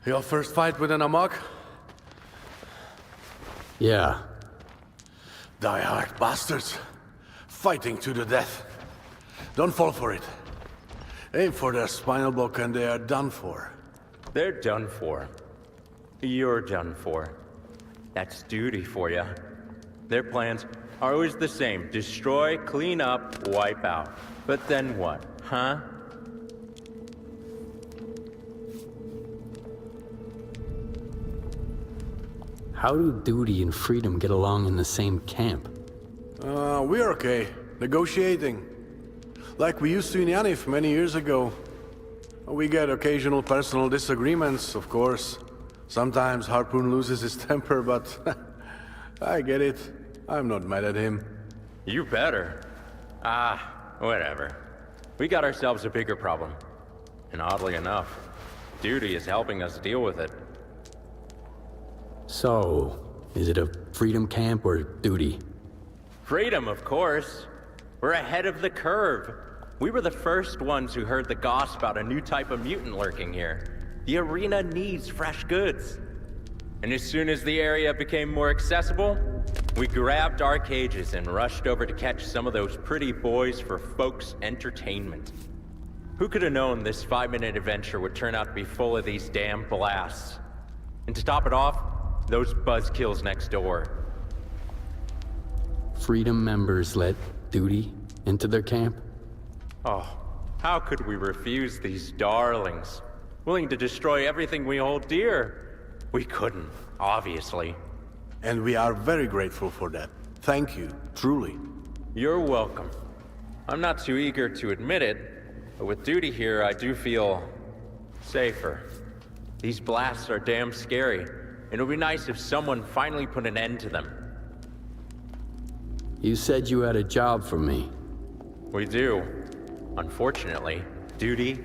Your first fight with an Amok? Yeah. Die-hard bastards. Fighting to the death. Don't fall for it. Aim for their spinal block and they are done for. They're done for. You're done for. That's duty for you. Their plans are always the same. Destroy, clean up, wipe out. But then what, huh? How do duty and freedom get along in the same camp? We're okay. Negotiating. Like we used to in Yanif many years ago. We get occasional personal disagreements, of course. Sometimes Harpoon loses his temper, but I get it. I'm not mad at him. You better. Whatever. We got ourselves a bigger problem. And oddly enough, duty is helping us deal with it. So, is it a freedom camp or duty? Freedom, of course. We're ahead of the curve. We were the first ones who heard the gossip about a new type of mutant lurking here. The arena needs fresh goods. And as soon as the area became more accessible, we grabbed our cages and rushed over to catch some of those pretty boys for folks' entertainment. Who could have known this 5-minute adventure would turn out to be full of these damn blasts? And to top it off, those buzzkills next door. Freedom members let duty into their camp? Oh, how could we refuse these darlings? willing to destroy everything we hold dear. We couldn't, obviously. And we are very grateful for that. Thank you, truly. You're welcome. I'm not too eager to admit it, but with duty here, I do feel safer. These blasts are damn scary, and it would be nice if someone finally put an end to them. You said you had a job for me. We do. Unfortunately, duty,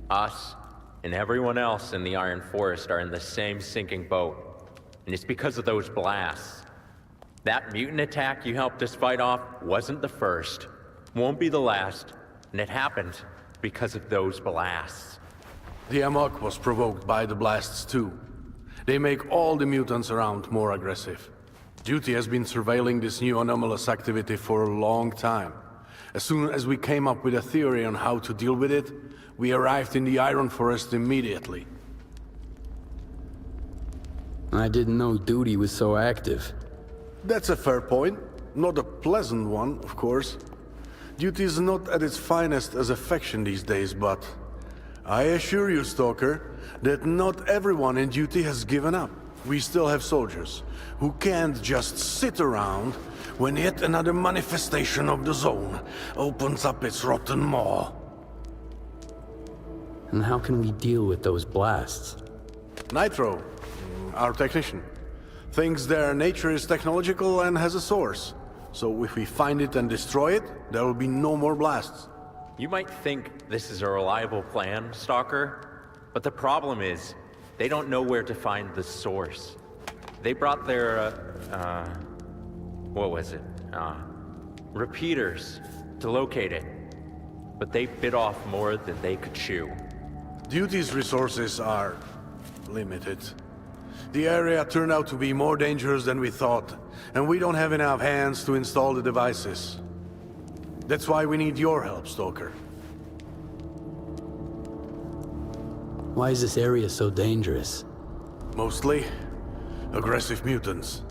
us, and everyone else in the Iron Forest are in the same sinking boat. And it's because of those blasts. That mutant attack you helped us fight off wasn't the first, won't be the last, and it happened because of those blasts. The amok was provoked by the blasts too. They make all the mutants around more aggressive. Duty has been surveilling this new anomalous activity for a long time. As soon as we came up with a theory on how to deal with it, we arrived in the Iron Forest immediately. I didn't know Duty was so active. That's a fair point. Not a pleasant one, of course. Duty is not at its finest as a faction these days, but I assure you, Stalker, that not everyone in Duty has given up. We still have soldiers who can't just sit around when yet another manifestation of the Zone opens up its rotten maw. And how can we deal with those blasts? Nitro, our technician, thinks their nature is technological and has a source. So if we find it and destroy it, there will be no more blasts. You might think this is a reliable plan, Stalker, but the problem is, they don't know where to find the source. They brought their, what was it? Repeaters to locate it. But they bit off more than they could chew. Duty's resources are limited. The area turned out to be more dangerous than we thought, and we don't have enough hands to install the devices. That's why we need your help, Stalker. Why is this area so dangerous? Mostly aggressive mutants.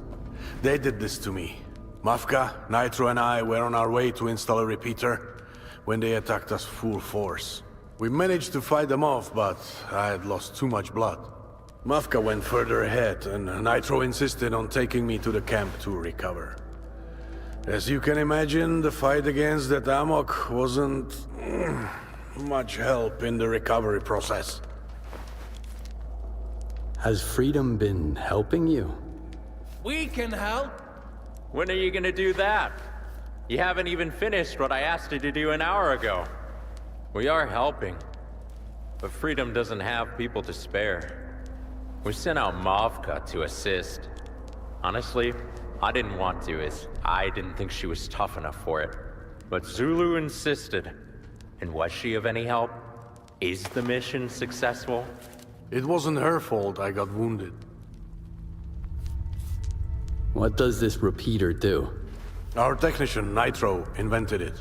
They did this to me. Mafka, Nitro and I were on our way to install a repeater when they attacked us full force. We managed to fight them off, but I had lost too much blood. Mafka went further ahead, and Nitro insisted on taking me to the camp to recover. As you can imagine, the fight against that amok wasn't much help in the recovery process. Has Freedom been helping you? We can help. When are you gonna do that? You haven't even finished what I asked you to do an hour ago. We are helping, but Freedom doesn't have people to spare. We sent out Mavka to assist. Honestly, I didn't want to, as I didn't think she was tough enough for it. But Zulu insisted. And was she of any help? Is the mission successful? It wasn't her fault I got wounded. What does this repeater do? Our technician, Nitro, invented it.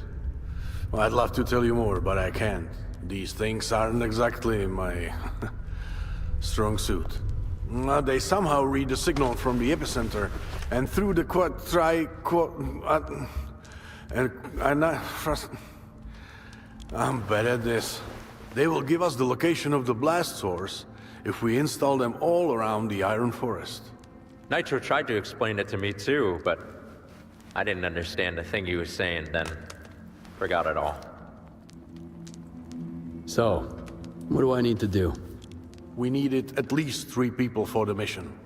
Well, I'd love to tell you more, but I can't. These things aren't exactly my strong suit. They somehow read the signal from the epicenter, and through the I'm bad at this. They will give us the location of the blast source if we install them all around the Iron Forest. Nitro tried to explain it to me too, but I didn't understand a thing he was saying then. Forgot it all. So, what do I need to do? We needed at least 3 people for the mission.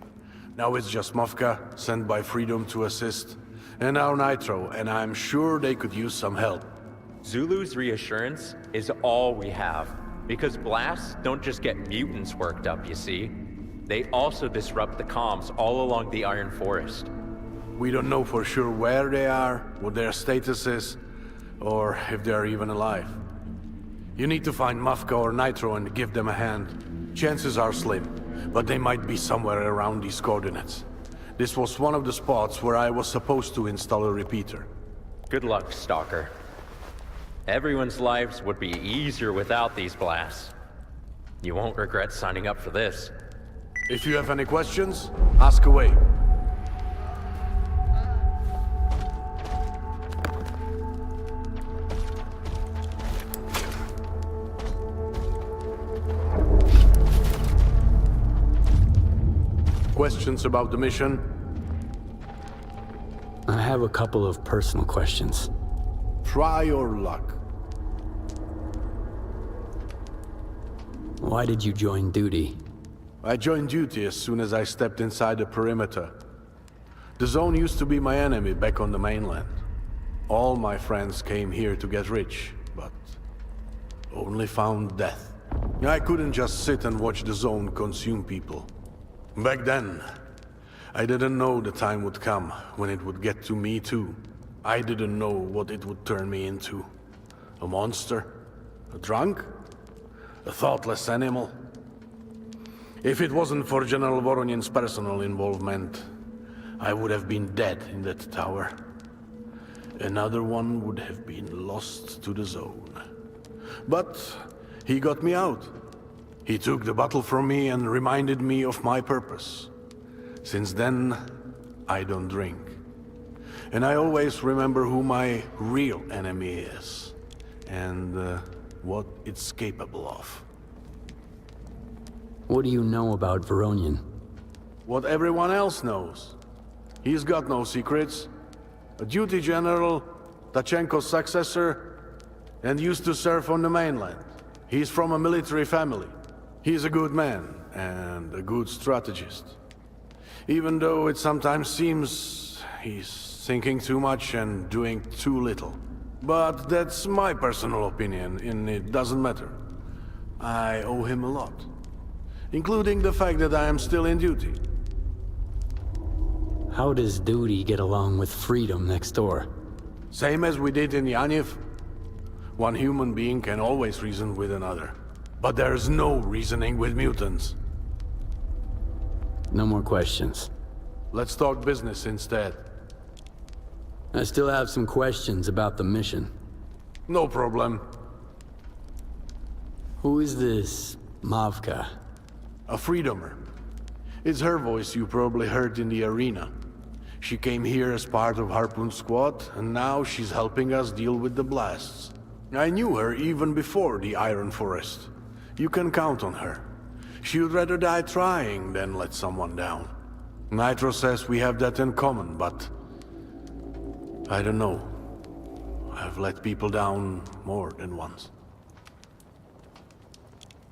Now it's just Mafka, sent by Freedom to assist, and our Nitro, and I'm sure they could use some help. Zulu's reassurance is all we have, because blasts don't just get mutants worked up, you see. They also disrupt the comms all along the Iron Forest. We don't know for sure where they are, what their status is, or if they're even alive. You need to find Mafka or Nitro and give them a hand. Chances are slim, but they might be somewhere around these coordinates. This was one of the spots where I was supposed to install a repeater. Good luck, Stalker. Everyone's lives would be easier without these blasts. You won't regret signing up for this. If you have any questions, ask away. questions about the mission? I have a couple of personal questions. Try your luck. Why did you join duty? I joined duty as soon as I stepped inside the perimeter. The zone used to be my enemy back on the mainland. All my friends came here to get rich, but only found death. I couldn't just sit and watch the zone consume people. Back then, I didn't know the time would come when it would get to me too. I didn't know what it would turn me into. A monster? A drunk? A thoughtless animal? If it wasn't for General Voronin's personal involvement, I would have been dead in that tower. Another one would have been lost to the zone. But he got me out. He took the bottle from me and reminded me of my purpose. Since then, I don't drink. And I always remember who my real enemy is, and what it's capable of. What do you know about Voronin? What everyone else knows. He's got no secrets. A duty general, Tachenko's successor, and used to serve on the mainland. He's from a military family. He's a good man, and a good strategist. Even though it sometimes seems he's thinking too much and doing too little. But that's my personal opinion, and it doesn't matter. I owe him a lot. Including the fact that I am still in duty. How does duty get along with freedom next door? Same as we did in Yanev. One human being can always reason with another. But there's no reasoning with mutants. No more questions. Let's talk business instead. I still have some questions about the mission. No problem. Who is this Mavka? A freedomer. It's her voice you probably heard in the arena. She came here as part of Harpoon Squad, and now she's helping us deal with the blasts. I knew her even before the Iron Forest. You can count on her. She would rather die trying than let someone down. Nitro says we have that in common, but I don't know. I've let people down more than once.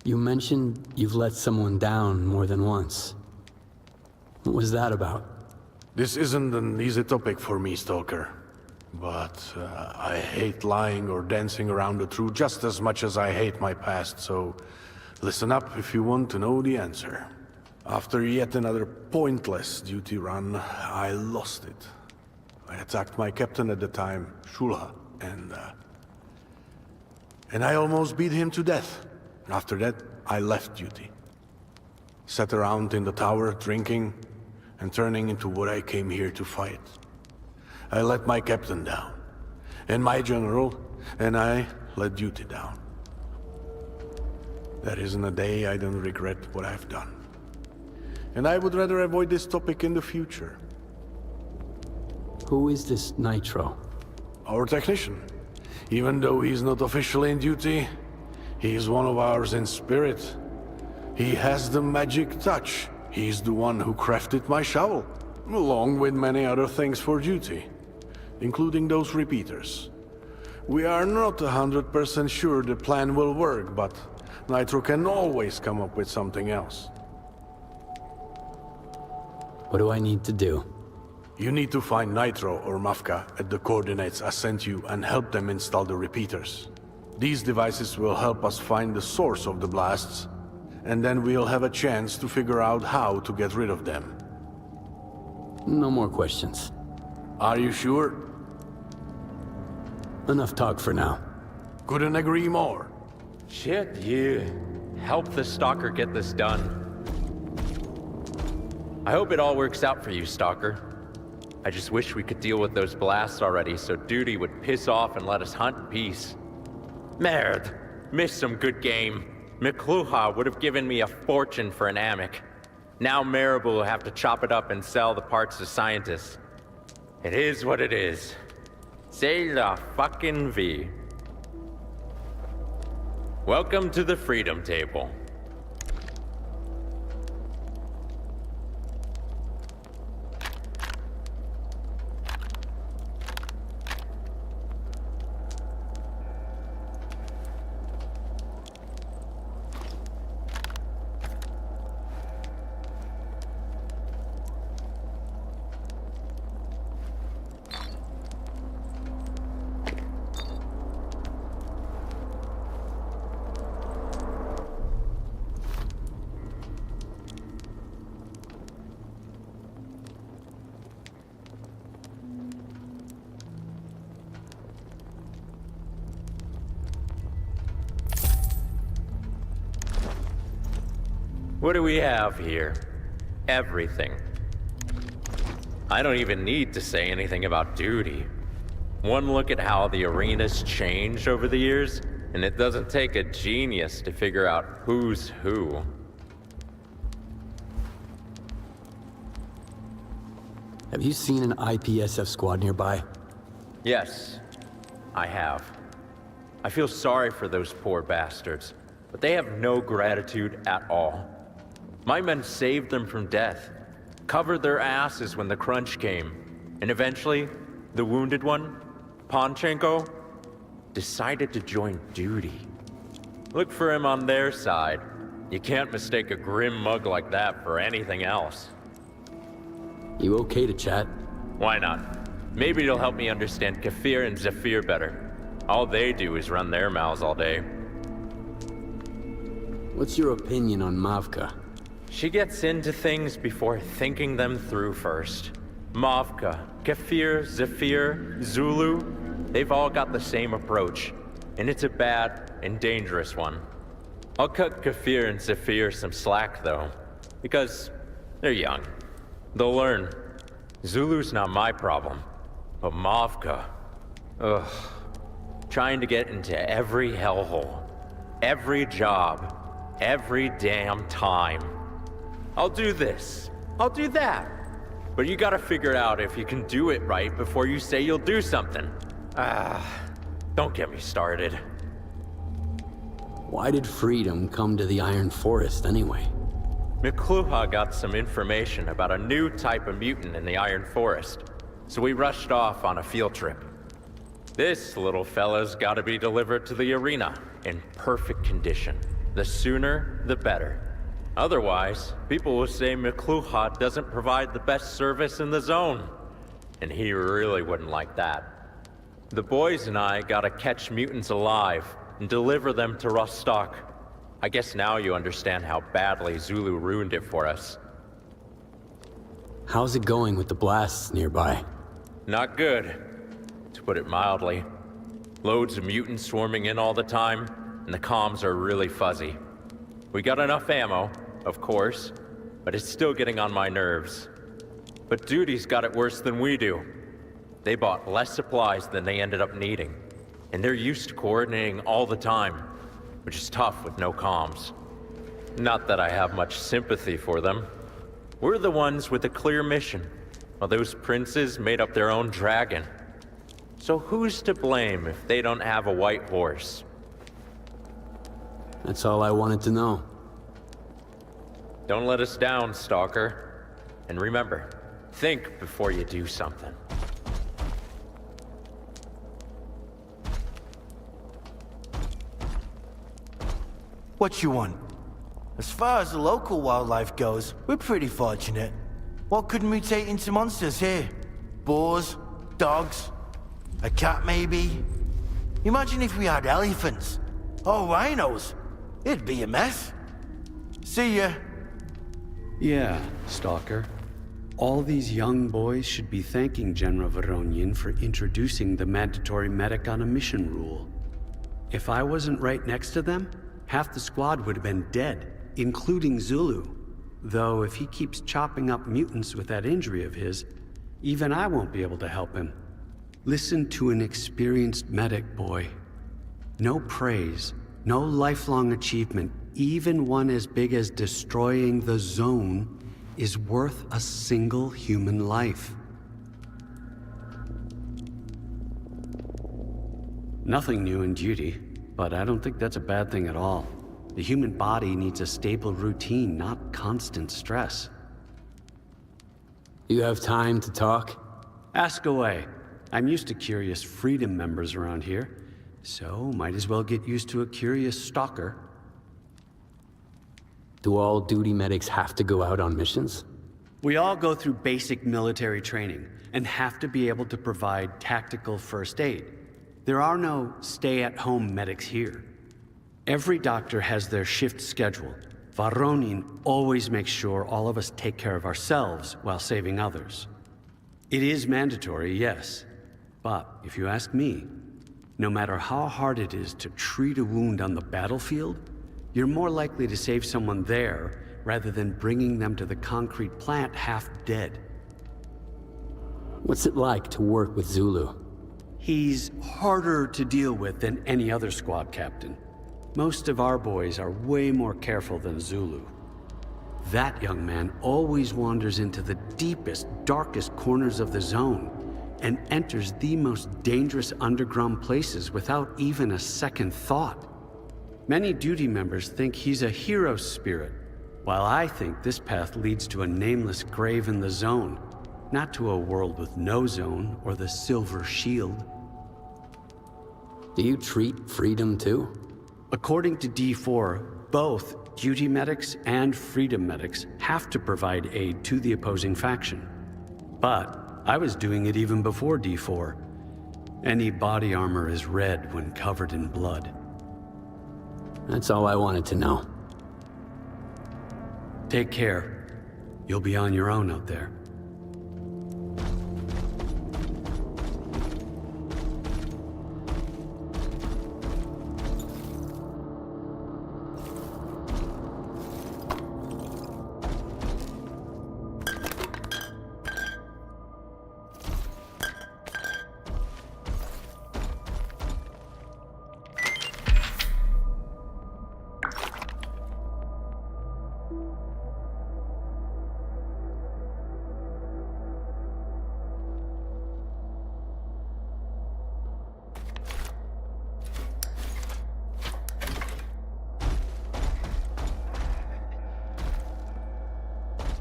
You mentioned you've let someone down more than once. What was that about? This isn't an easy topic for me, Stalker. But I hate lying or dancing around the truth just as much as I hate my past, so listen up if you want to know the answer. After yet another pointless duty run, I lost it. I attacked my captain at the time, Shulha, and I almost beat him to death. After that, I left duty. Sat around in the tower, drinking, and turning into what I came here to fight. I let my captain down, and my general, and I let duty down. There isn't a day I don't regret what I've done. And I would rather avoid this topic in the future. Who is this Nitro? Our technician. Even though he's not officially in duty, he's one of ours in spirit. He has the magic touch. He's the one who crafted my shovel, along with many other things for duty, including those repeaters. We are not 100% sure the plan will work, but Nitro can always come up with something else. What do I need to do? You need to find Nitro or Mavka at the coordinates I sent you and help them install the repeaters. These devices will help us find the source of the blasts, and then we'll have a chance to figure out how to get rid of them. No more questions. Are you sure? Enough talk for now. Couldn't agree more. Shit, you. Help the Stalker get this done. I hope it all works out for you, Stalker. I just wish we could deal with those blasts already so duty would piss off and let us hunt in peace. Merd. Missed some good game. Mikluha would have given me a fortune for an Amic. Now Marabou will have to chop it up and sell the parts to scientists. It is what it is. C'est la fucking vie. Welcome to the Freedom Table. What do we have here? Everything. I don't even need to say anything about duty. One look at how the arena's changed over the years, and it doesn't take a genius to figure out who's who. Have you seen an IPSF squad nearby? Yes, I have. I feel sorry for those poor bastards, but they have no gratitude at all. My men saved them from death, covered their asses when the crunch came, and eventually, the wounded one, Panchenko, decided to join duty. Look for him on their side. You can't mistake a grim mug like that for anything else. You okay to chat? Why not? Maybe it'll help me understand Kefir and Zephyr better. All they do is run their mouths all day. What's your opinion on Mavka? She gets into things before thinking them through first. Mavka, Kefir, Zephyr, Zulu, they've all got the same approach, and it's a bad and dangerous one. I'll cut Kefir and Zephyr some slack, though, because they're young. They'll learn. Zulu's not my problem, but Mavka, ugh. Trying to get into every hellhole, every job, every damn time. I'll do this, I'll do that. But you gotta figure out if you can do it right before you say you'll do something. Don't get me started. Why did Freedom come to the Iron Forest anyway? McCluha got some information about a new type of mutant in the Iron Forest, so we rushed off on a field trip. This little fella's gotta be delivered to the arena in perfect condition. The sooner, the better. Otherwise, people will say McCluha doesn't provide the best service in the zone. And he really wouldn't like that. The boys and I gotta catch mutants alive and deliver them to Rostock. I guess now you understand how badly Zulu ruined it for us. How's it going with the blasts nearby? Not good, to put it mildly. Loads of mutants swarming in all the time, and the comms are really fuzzy. We got enough ammo, of course, but it's still getting on my nerves. But duty's got it worse than we do. They bought less supplies than they ended up needing, and they're used to coordinating all the time, which is tough with no comms. Not that I have much sympathy for them. We're the ones with a clear mission, while those princes made up their own dragon. So who's to blame if they don't have a white horse? That's all I wanted to know. Don't let us down, Stalker. And remember, think before you do something. What you want? As far as the local wildlife goes, we're pretty fortunate. What could mutate into monsters here? Boars? Dogs? A cat, maybe? Imagine if we had elephants. Or rhinos. It'd be a mess. See ya. Yeah, Stalker. All these young boys should be thanking General Voronian for introducing the mandatory medic on a mission rule. If I wasn't right next to them, half the squad would have been dead, including Zulu. Though if he keeps chopping up mutants with that injury of his, even I won't be able to help him. Listen to an experienced medic, boy. No praise, no lifelong achievement, even one as big as destroying the zone, is worth a single human life. Nothing new in duty, but I don't think that's a bad thing at all. The human body needs a stable routine, not constant stress. You have time to talk? Ask away. I'm used to curious Freedom members around here, so might as well get used to a curious stalker. Do all duty medics have to go out on missions? We all go through basic military training and have to be able to provide tactical first aid. There are no stay-at-home medics here. Every doctor has their shift schedule. Voronian always makes sure all of us take care of ourselves while saving others. It is mandatory, yes. But if you ask me, no matter how hard it is to treat a wound on the battlefield, you're more likely to save someone there rather than bringing them to the concrete plant half dead. What's it like to work with Zulu? He's harder to deal with than any other squad captain. Most of our boys are way more careful than Zulu. That young man always wanders into the deepest, darkest corners of the zone and enters the most dangerous underground places without even a second thought. Many duty members think he's a hero spirit, while I think this path leads to a nameless grave in the zone, not to a world with no zone or the Silver Shield. Do you treat Freedom too? According to D4, both duty medics and Freedom medics have to provide aid to the opposing faction. But I was doing it even before D4. Any body armor is red when covered in blood. That's all I wanted to know. Take care. You'll be on your own out there.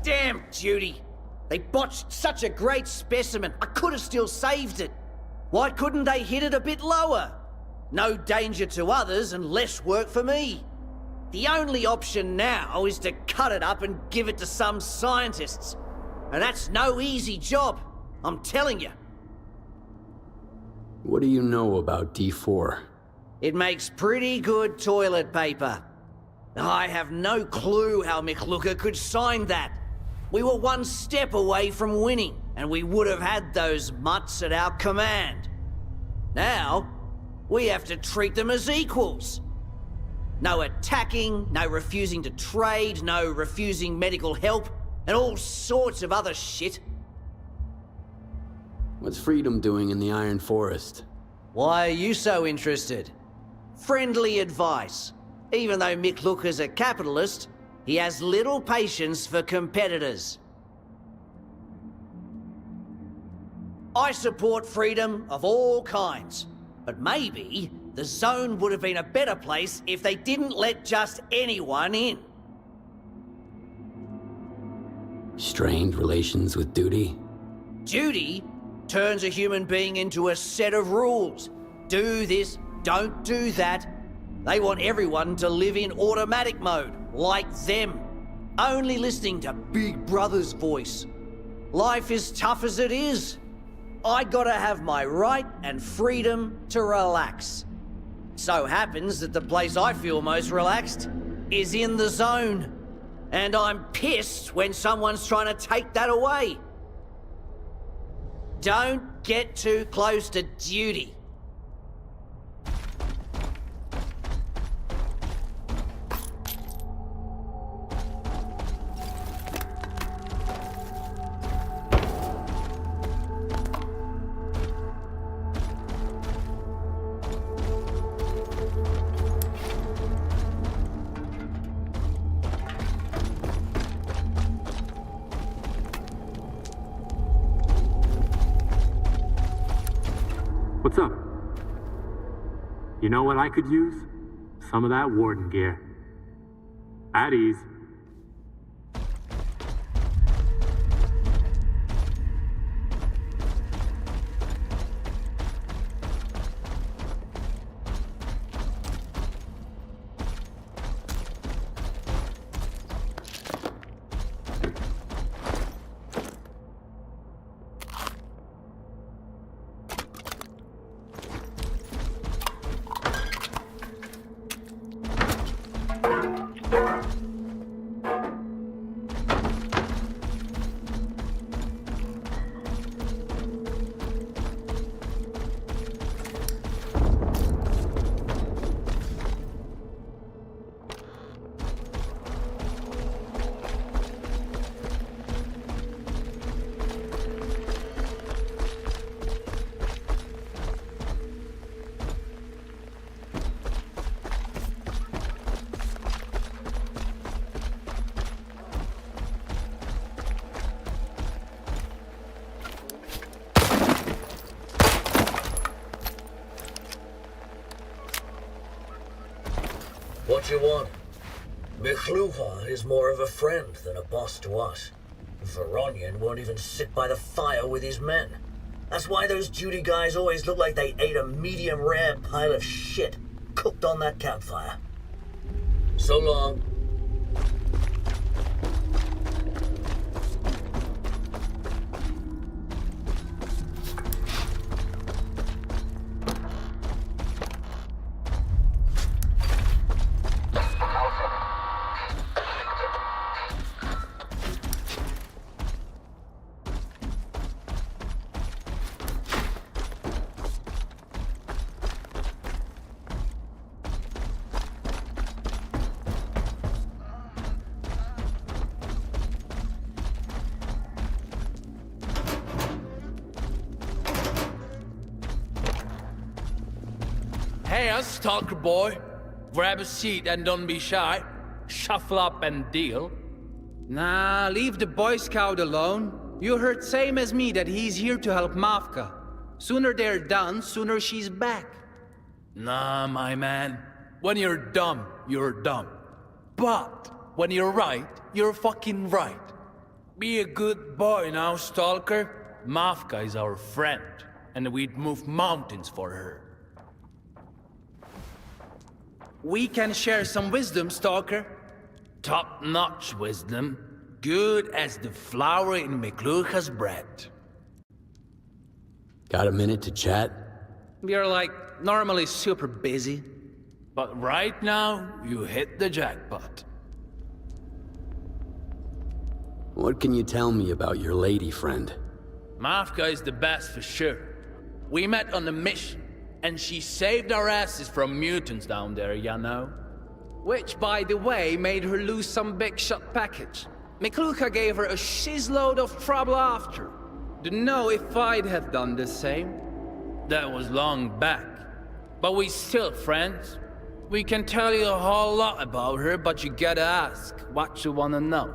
Damn, Judy! They botched such a great specimen. I could have still saved it. Why couldn't they hit it a bit lower? No danger to others and less work for me. The only option now is to cut it up and give it to some scientists. And that's no easy job, I'm telling you. What do you know about D4? It makes pretty good toilet paper. I have no clue how McLooker could sign that. We were one step away from winning, and we would have had those mutts at our command. Now, we have to treat them as equals. No attacking, no refusing to trade, no refusing medical help, and all sorts of other shit. What's Freedom doing in the Iron Forest? Why are you so interested? Friendly advice. Even though McLooker's a capitalist, he has little patience for competitors. I support freedom of all kinds, but maybe the zone would have been a better place if they didn't let just anyone in. Strained relations with duty? Duty turns a human being into a set of rules. Do this, don't do that. They want everyone to live in automatic mode, like them. Only listening to Big Brother's voice. Life is tough as it is. I gotta have my right and freedom to relax. So happens that the place I feel most relaxed is in the zone. And I'm pissed when someone's trying to take that away. Don't get too close to duty. What's up? You know what I could use? Some of that warden gear. At ease. what you want. Miklucha is more of a friend than a boss to us. Voronyan won't even sit by the fire with his men. That's why those duty guys always look like they ate a medium rare pile of shit cooked on that campfire. So long. Hey, Stalker boy. Grab a seat and don't be shy. Shuffle up and deal. Nah, leave the Boy Scout alone. You heard same as me that he's here to help Mavka. Sooner they're done, sooner she's back. Nah, my man. When you're dumb, you're dumb. But when you're right, you're fucking right. Be a good boy now, Stalker. Mavka is our friend, and we'd move mountains for her. We can share some wisdom, Stalker. Top-notch wisdom. Good as the flour in Miklucha's bread. Got a minute to chat? We're like normally super busy. But right now, you hit the jackpot. What can you tell me about your lady friend? Mavka is the best for sure. We met on a mission, and she saved our asses from mutants down there, you know? Which, by the way, made her lose some big shot package. Miklucha gave her a shizload of trouble after. Don't know if I'd have done the same. That was long back. But we still friends. We can tell you a whole lot about her, but you gotta ask what you wanna know.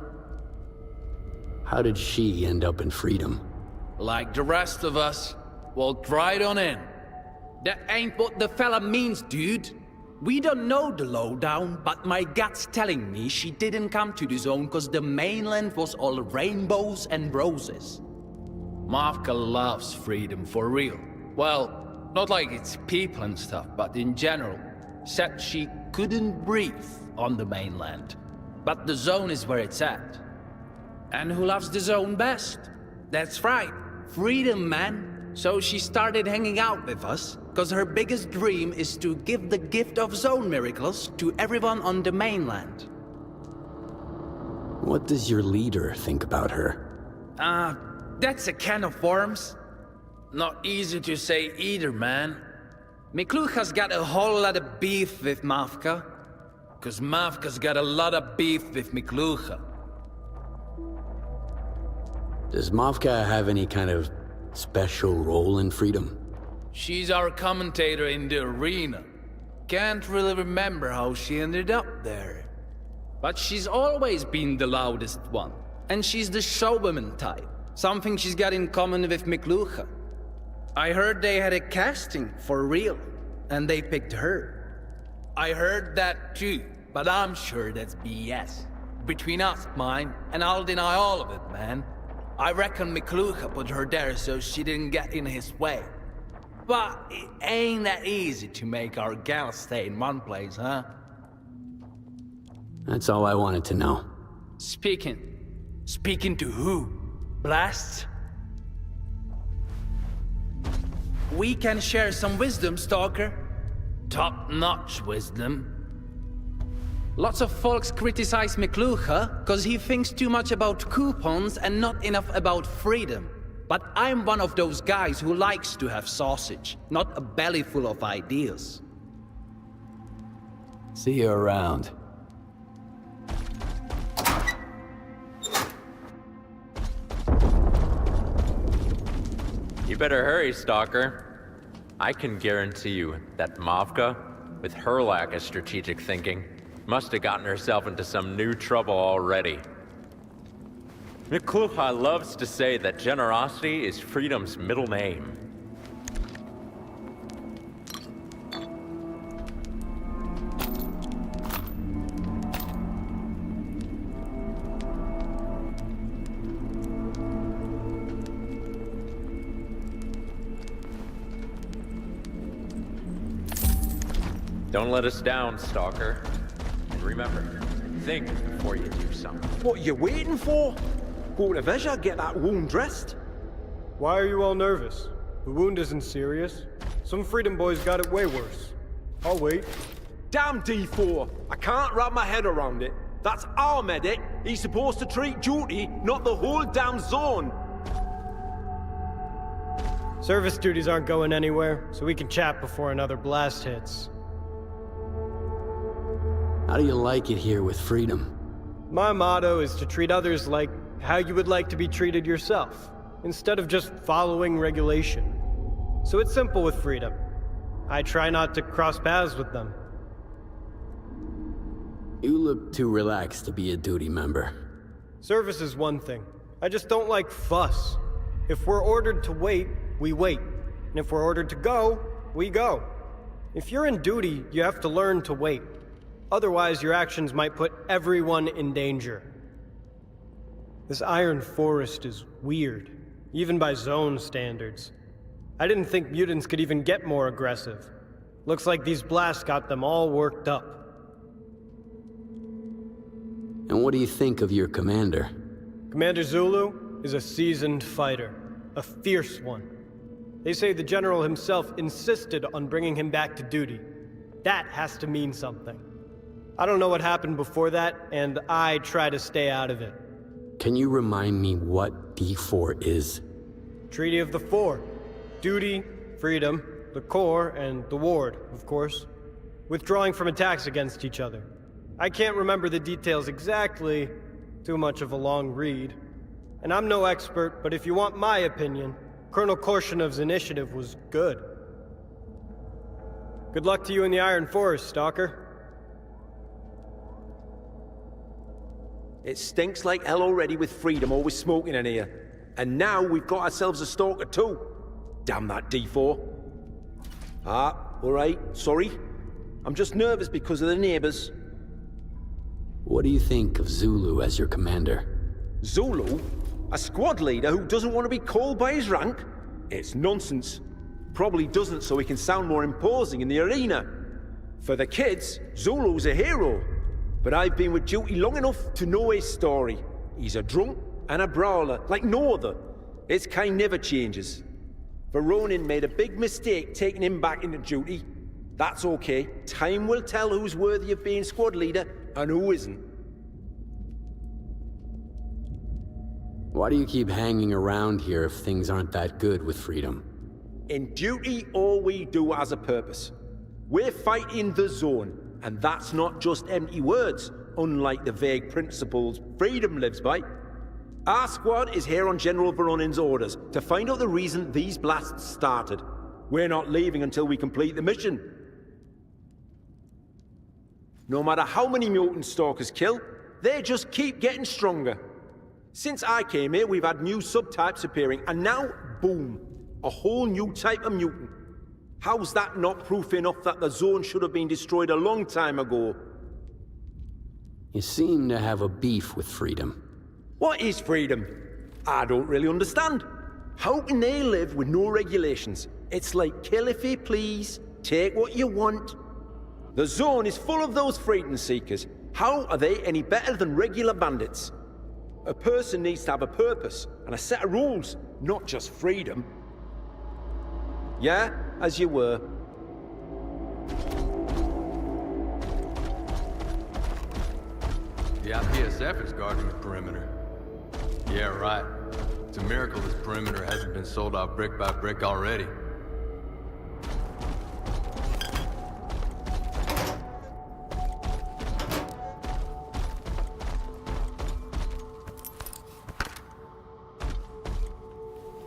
How did she end up in freedom? Like the rest of us, walked right on in. That ain't what the fella means, dude. We don't know the lowdown, but my gut's telling me she didn't come to the zone cause the mainland was all rainbows and roses. Mavka loves freedom for real. Well, not like it's people and stuff, but in general. Said she couldn't breathe on the mainland. But the zone is where it's at. And who loves the zone best? That's right, freedom, man. So she started hanging out with us, cause her biggest dream is to give the gift of zone miracles to everyone on the mainland. What does your leader think about her? That's a can of worms. Not easy to say either, man. Miklucha's got a whole lot of beef with Mavka. Cause Mavka's got a lot of beef with Miklucha. Does Mavka have any kind of special role in freedom? She's our commentator in the arena. Can't really remember how she ended up there. But she's always been the loudest one. And she's the showwoman type. Something she's got in common with Miklucha. I heard they had a casting for real, and they picked her. I heard that too, but I'm sure that's BS. Between us, mine, and I'll deny all of it, man. I reckon Miklucha put her there so she didn't get in his way. But it ain't that easy to make our gal stay in one place, huh? That's all I wanted to know. Speaking to who? Blasts? We can share some wisdom, Stalker. Top-notch wisdom. Lots of folks criticize Miklucha cause he thinks too much about coupons and not enough about freedom. But I'm one of those guys who likes to have sausage, not a belly full of ideas. See you around. You better hurry, Stalker. I can guarantee you that Mavka, with her lack of strategic thinking, must have gotten herself into some new trouble already. Miklucha loves to say that generosity is freedom's middle name. Don't let us down, Stalker. And remember, think before you do something. What are you waiting for? Go to Veja, get that wound dressed. Why are you all nervous? The wound isn't serious. Some Freedom boys got it way worse. I'll wait. Damn D4! I can't wrap my head around it. That's our medic. He's supposed to treat duty, not the whole damn zone. Service duties aren't going anywhere, so we can chat before another blast hits. How do you like it here with Freedom? My motto is to treat others like how you would like to be treated yourself, instead of just following regulation. So it's simple with Freedom. I try not to cross paths with them. You look too relaxed to be a duty member. Service is one thing. I just don't like fuss. If we're ordered to wait, we wait. And if we're ordered to go, we go. If you're in duty, you have to learn to wait. Otherwise, your actions might put everyone in danger. This Iron Forest is weird, even by zone standards. I didn't think mutants could even get more aggressive. Looks like these blasts got them all worked up. And what do you think of your commander? Commander Zulu is a seasoned fighter, a fierce one. They say the general himself insisted on bringing him back to duty. That has to mean something. I don't know what happened before that, and I try to stay out of it. Can you remind me what D4 is? Treaty of the Four. Duty, freedom, the Corps, and the Ward, of course. Withdrawing from attacks against each other. I can't remember the details exactly, too much of a long read. And I'm no expert, but if you want my opinion, Colonel Korshunov's initiative was good. Good luck to you in the Iron Forest, Stalker. It stinks like hell already with Freedom always smoking in here. And now we've got ourselves a stalker too. Damn that D4. Alright, sorry. I'm just nervous because of the neighbors. What do you think of Zulu as your commander? Zulu? A squad leader who doesn't want to be called by his rank? It's nonsense. Probably doesn't so he can sound more imposing in the arena. For the kids, Zulu's a hero. But I've been with duty long enough to know his story. He's a drunk and a brawler, like no other. His kind never changes. Voronin made a big mistake taking him back into duty. That's okay. Time will tell who's worthy of being squad leader and who isn't. Why do you keep hanging around here if things aren't that good with Freedom? In duty, all we do has a purpose. We're fighting the zone, and that's not just empty words, unlike the vague principles Freedom lives by. Our squad is here on General Voronin's orders to find out the reason these blasts started. We're not leaving until we complete the mission. No matter how many mutant stalkers kill, they just keep getting stronger. Since I came here, we've had new subtypes appearing, and now, boom, a whole new type of mutant. How's that not proof enough that the zone should have been destroyed a long time ago? You seem to have a beef with Freedom. What is Freedom? I don't really understand. How can they live with no regulations? It's like kill if you please, take what you want. The zone is full of those freedom seekers. How are they any better than regular bandits? A person needs to have a purpose and a set of rules, not just freedom. Yeah, as you were. The IPSF is guarding the perimeter. Yeah, right. It's a miracle this perimeter hasn't been sold off brick by brick already.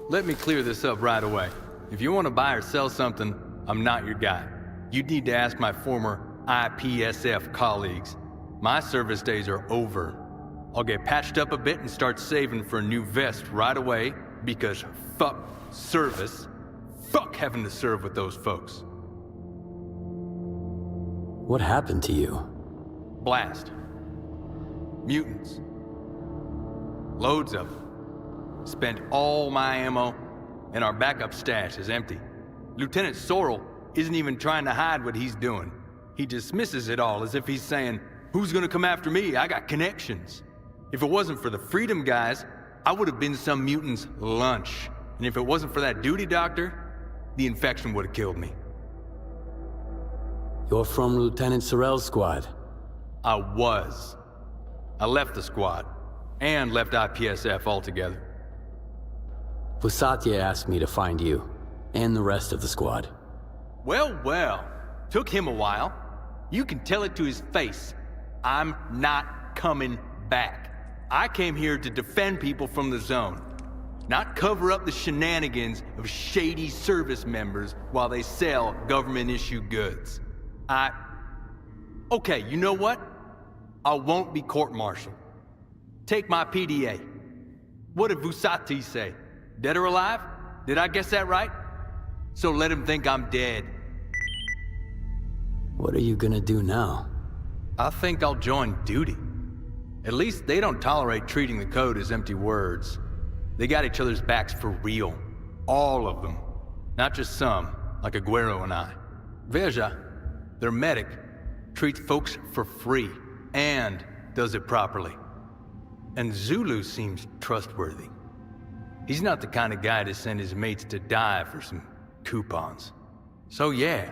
Let me clear this up right away. If you want to buy or sell something, I'm not your guy. You'd need to ask my former IPSF colleagues. My service days are over. I'll get patched up a bit and start saving for a new vest right away, because fuck service. Fuck having to serve with those folks. What happened to you? Blast. Mutants. Loads of them. Spent all my ammo, and our backup stash is empty. Lieutenant Sorrell isn't even trying to hide what he's doing. He dismisses it all as if he's saying, who's gonna come after me? I got connections. If it wasn't for the Freedom guys, I would have been some mutant's lunch. And if it wasn't for that duty doctor, the infection would have killed me. You're from Lieutenant S.T.A.L.K.E.R squad. I was. I left the squad, and left IPSF altogether. Vusatya asked me to find you, and the rest of the squad. Well, well. Took him a while. You can tell it to his face. I'm not coming back. I came here to defend people from the zone, not cover up the shenanigans of shady service members while they sell government-issued goods. Okay, you know what? I won't be court-martialed. Take my PDA. What did Vusatya say? Dead or alive? Did I guess that right? So let him think I'm dead. What are you gonna do now? I think I'll join duty. At least they don't tolerate treating the code as empty words. They got each other's backs for real. All of them. Not just some, like Aguero and I. Veja, their medic, treats folks for free, and does it properly. And Zulu seems trustworthy. He's not the kind of guy to send his mates to die for some coupons. So yeah,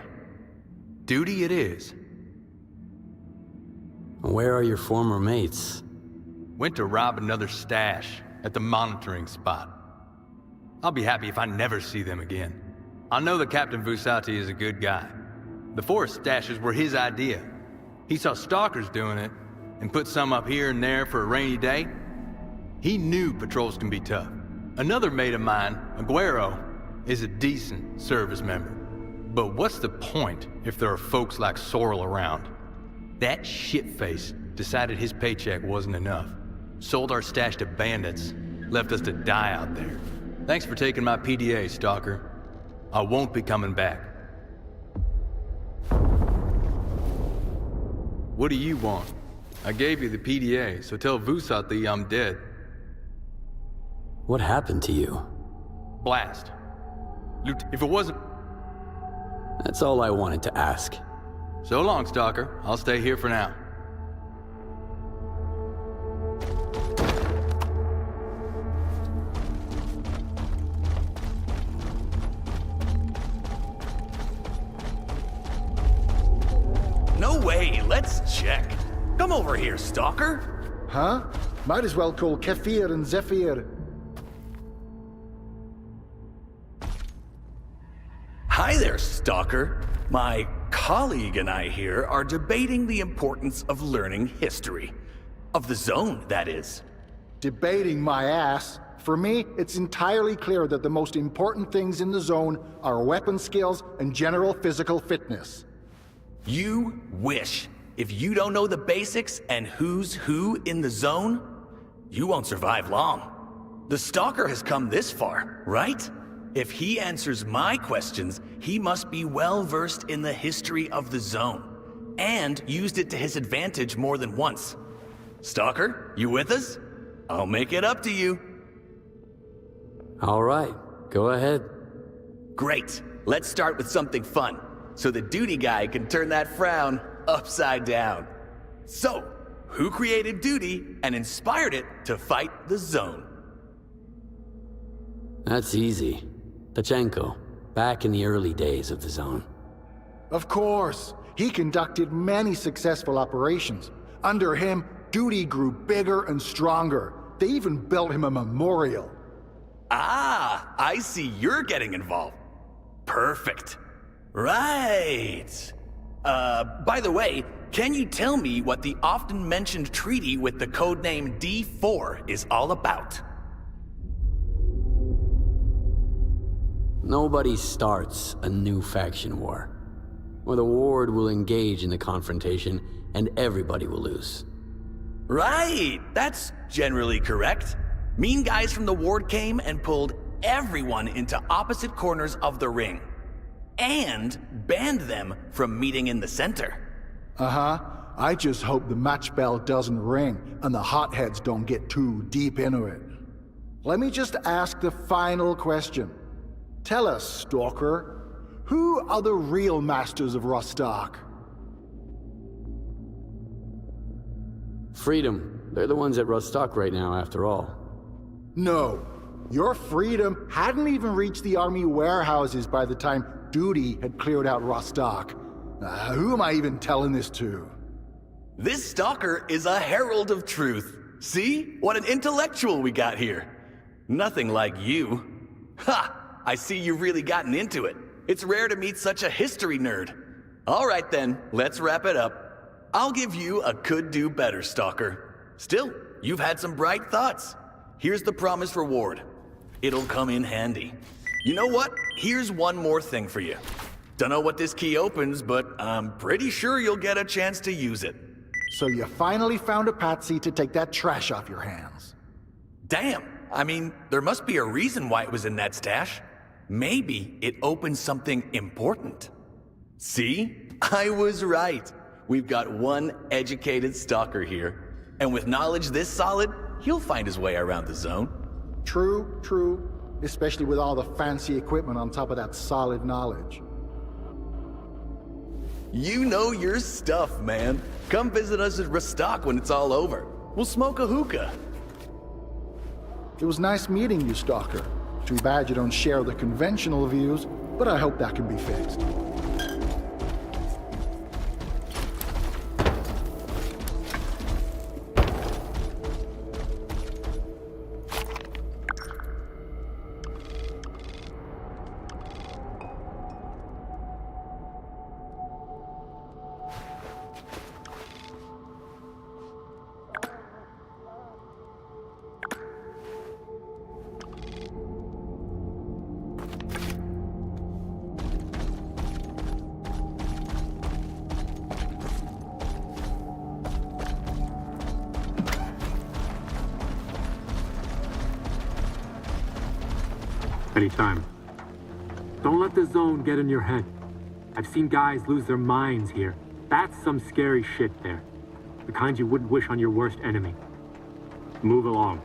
duty it is. Where are your former mates? Went to rob another stash at the monitoring spot. I'll be happy if I never see them again. I know that Captain Vusatya is a good guy. The forest stashes were his idea. He saw stalkers doing it, and put some up here and there for a rainy day. He knew patrols can be tough. Another mate of mine, Aguero, is a decent service member. But what's the point if there are folks like Sorrel around? That shitface decided his paycheck wasn't enough. Sold our stash to bandits, left us to die out there. Thanks for taking my PDA, Stalker. I won't be coming back. What do you want? I gave you the PDA, so tell Vusatya I'm dead. What happened to you? Blast. If it wasn't... That's all I wanted to ask. So long, Stalker. I'll stay here for now. No way, let's check. Come over here, Stalker. Huh? Might as well call Kefir and Zephyr. Hi there, Stalker. My colleague and I here are debating the importance of learning history. Of the zone, that is. Debating my ass. For me, it's entirely clear that the most important things in the zone are weapon skills and general physical fitness. You wish. If you don't know the basics and who's who in the zone, you won't survive long. The Stalker has come this far, right? If he answers my questions, he must be well-versed in the history of the zone, and used it to his advantage more than once. Stalker, you with us? I'll make it up to you. All right, go ahead. Great. Let's start with something fun, so the duty guy can turn that frown upside down. So, who created duty and inspired it to fight the zone? That's easy. Pachenko, back in the early days of the zone. Of course. He conducted many successful operations. Under him, duty grew bigger and stronger. They even built him a memorial. Ah, I see you're getting involved. Perfect. Right. By the way, can you tell me what the often mentioned treaty with the codename D4 is all about? Nobody starts a new faction war. Or the Ward will engage in the confrontation, and everybody will lose. Right, that's generally correct. Mean guys from the Ward came and pulled everyone into opposite corners of the ring. And banned them from meeting in the center. Uh-huh. I just hope the match bell doesn't ring, and the hotheads don't get too deep into it. Let me just ask the final question. Tell us, Stalker, who are the real masters of Rostok? Freedom. They're the ones at Rostock right now, after all. No. Your Freedom hadn't even reached the army warehouses by the time Duty had cleared out Rostock. Who am I even telling this to? This stalker is a herald of truth. See? What an intellectual we got here. Nothing like you. Ha! I see you've really gotten into it. It's rare to meet such a history nerd. All right then, let's wrap it up. I'll give you a could do better, Stalker. Still, you've had some bright thoughts. Here's the promised reward. It'll come in handy. You know what? Here's one more thing for you. Dunno what this key opens, but I'm pretty sure you'll get a chance to use it. So you finally found a patsy to take that trash off your hands. Damn! I mean, there must be a reason why it was in that stash. Maybe it opens something important. See? I was right. We've got one educated stalker here. And with knowledge this solid, he'll find his way around the zone. True, true. Especially with all the fancy equipment on top of that solid knowledge. You know your stuff, man. Come visit us at Rostock when it's all over. We'll smoke a hookah. It was nice meeting you, Stalker. Too bad you don't share the conventional views, but I hope that can be fixed. Anytime. Don't let the zone get in your head. I've seen guys lose their minds here. That's some scary shit there. The kind you wouldn't wish on your worst enemy. Move along.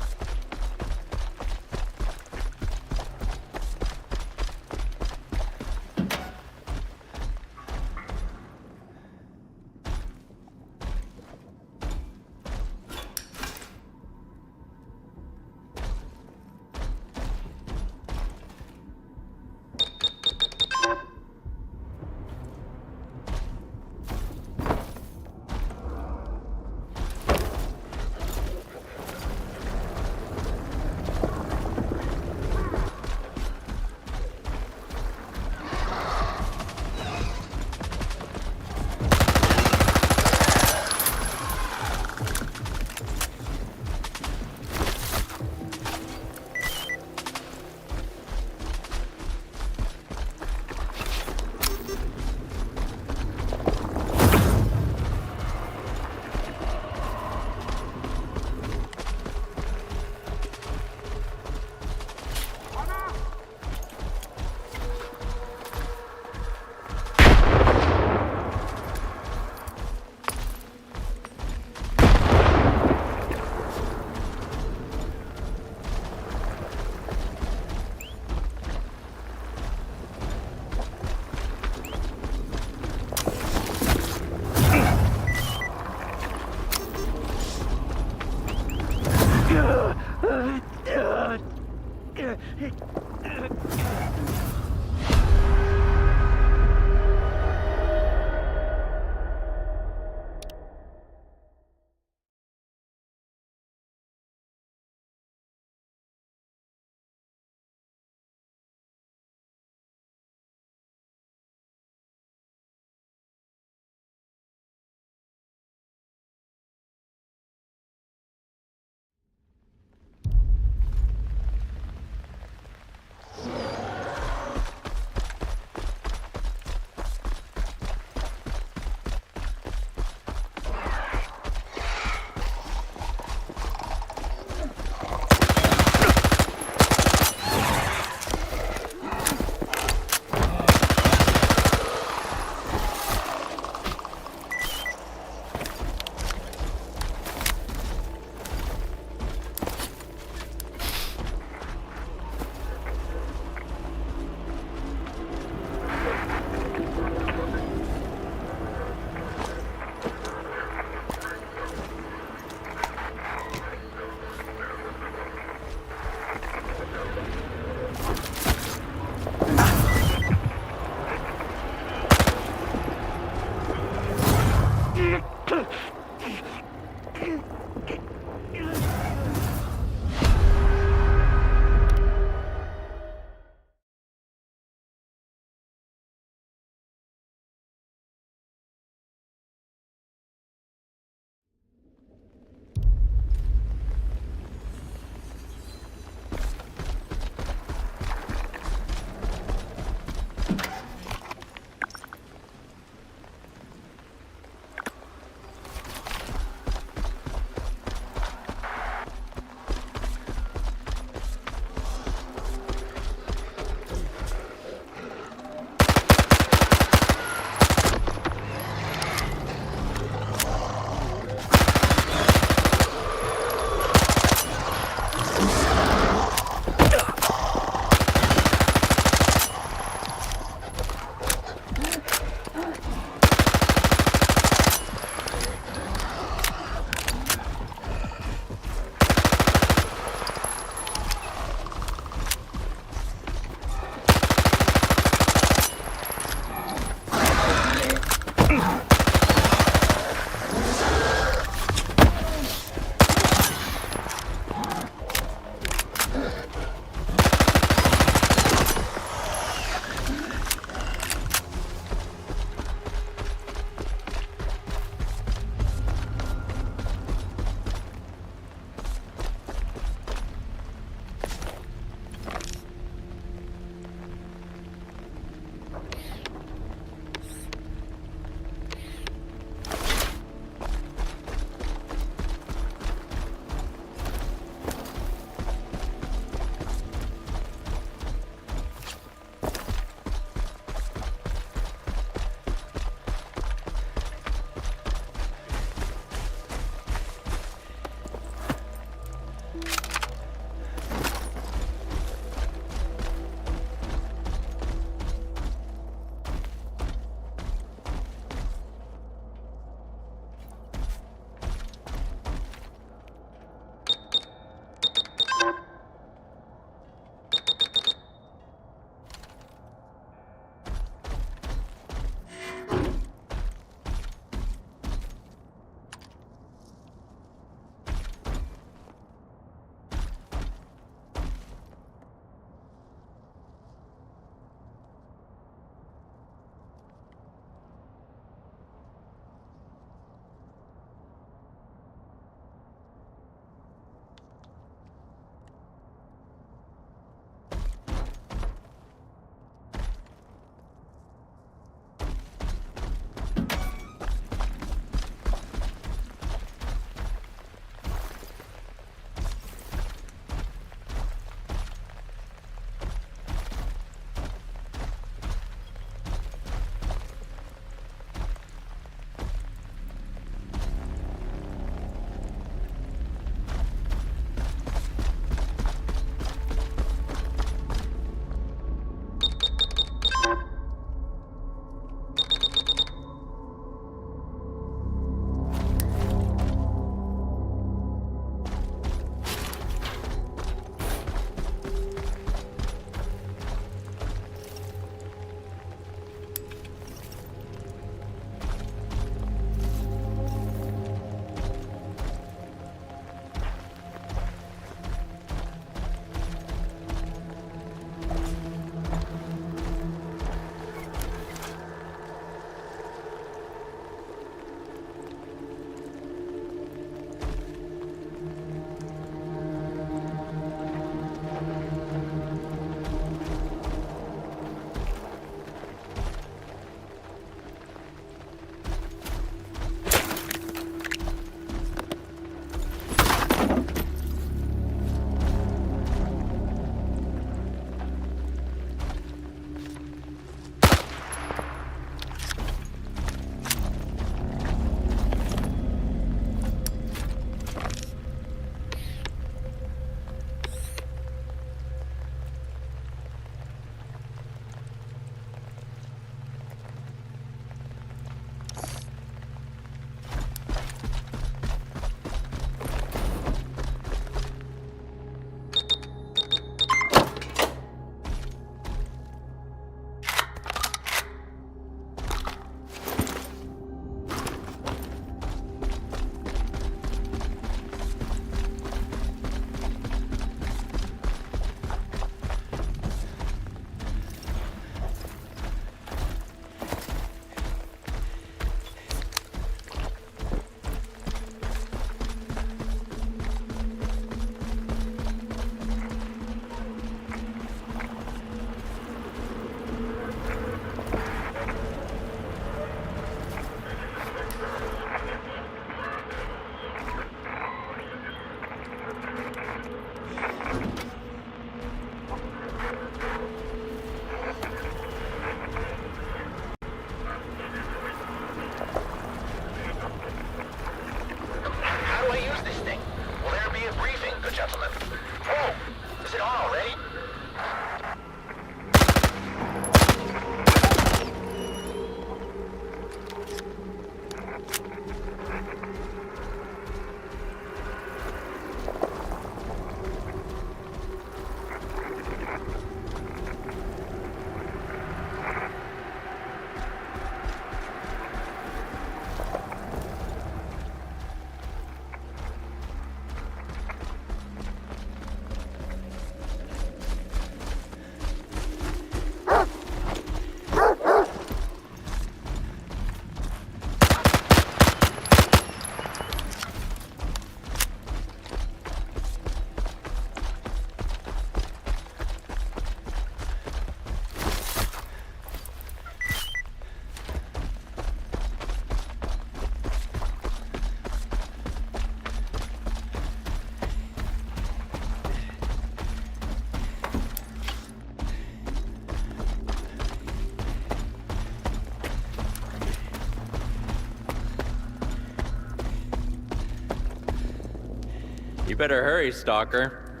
You better hurry, Stalker.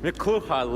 McLuhan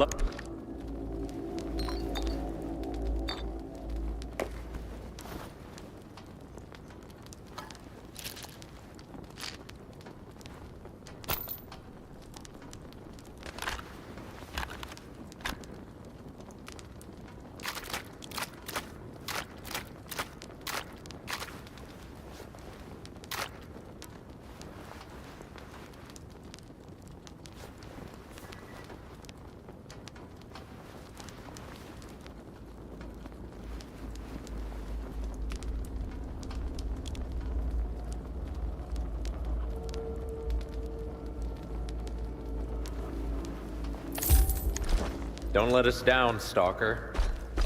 Don't let us down, Stalker.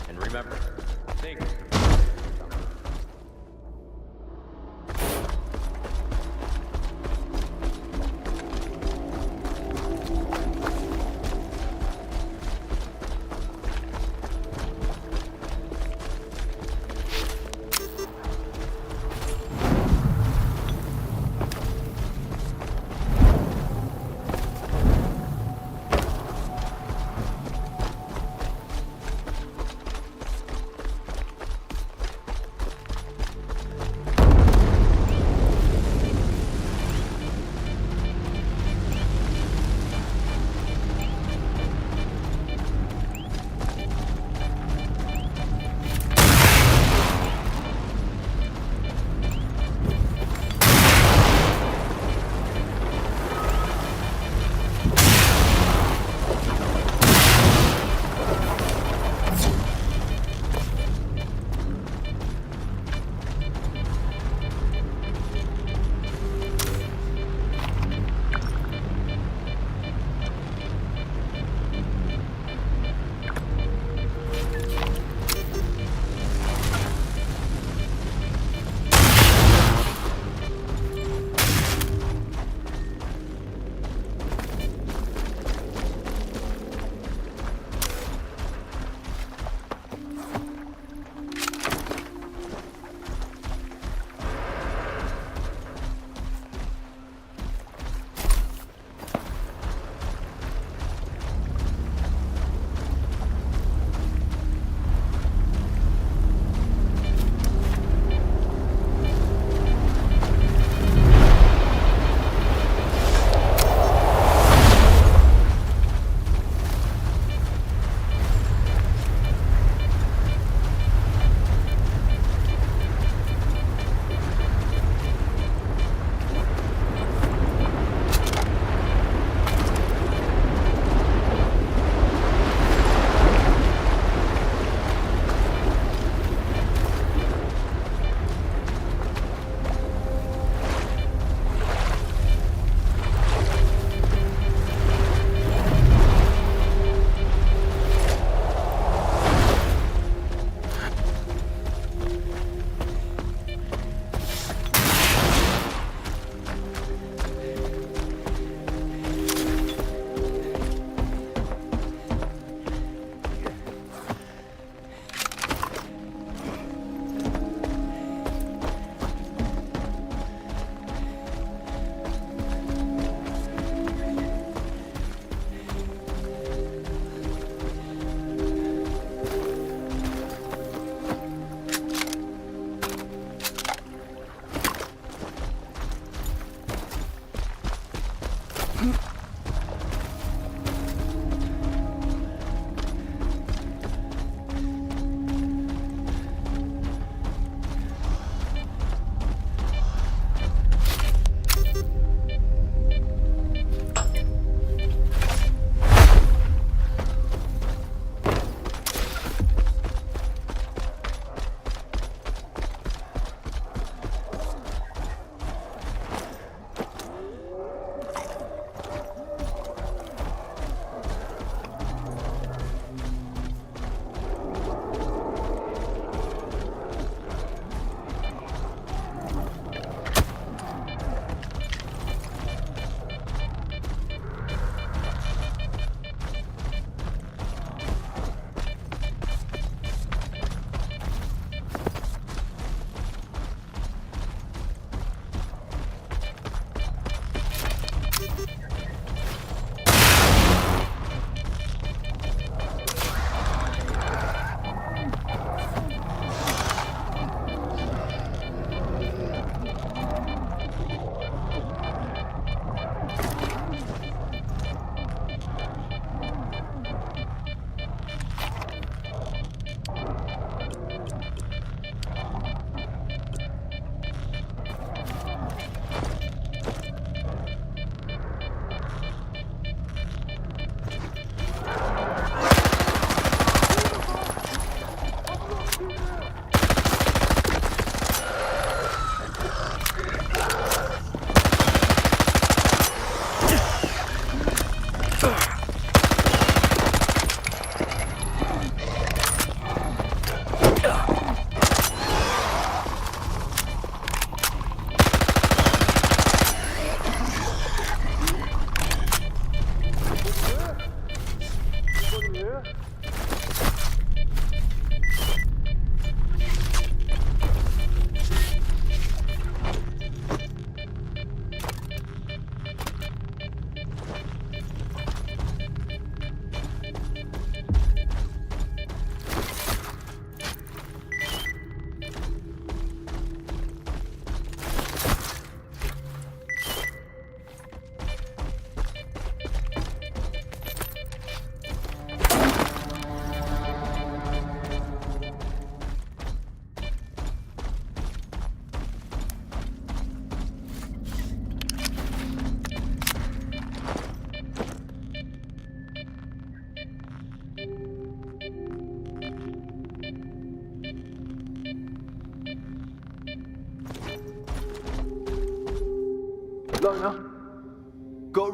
And remember, think.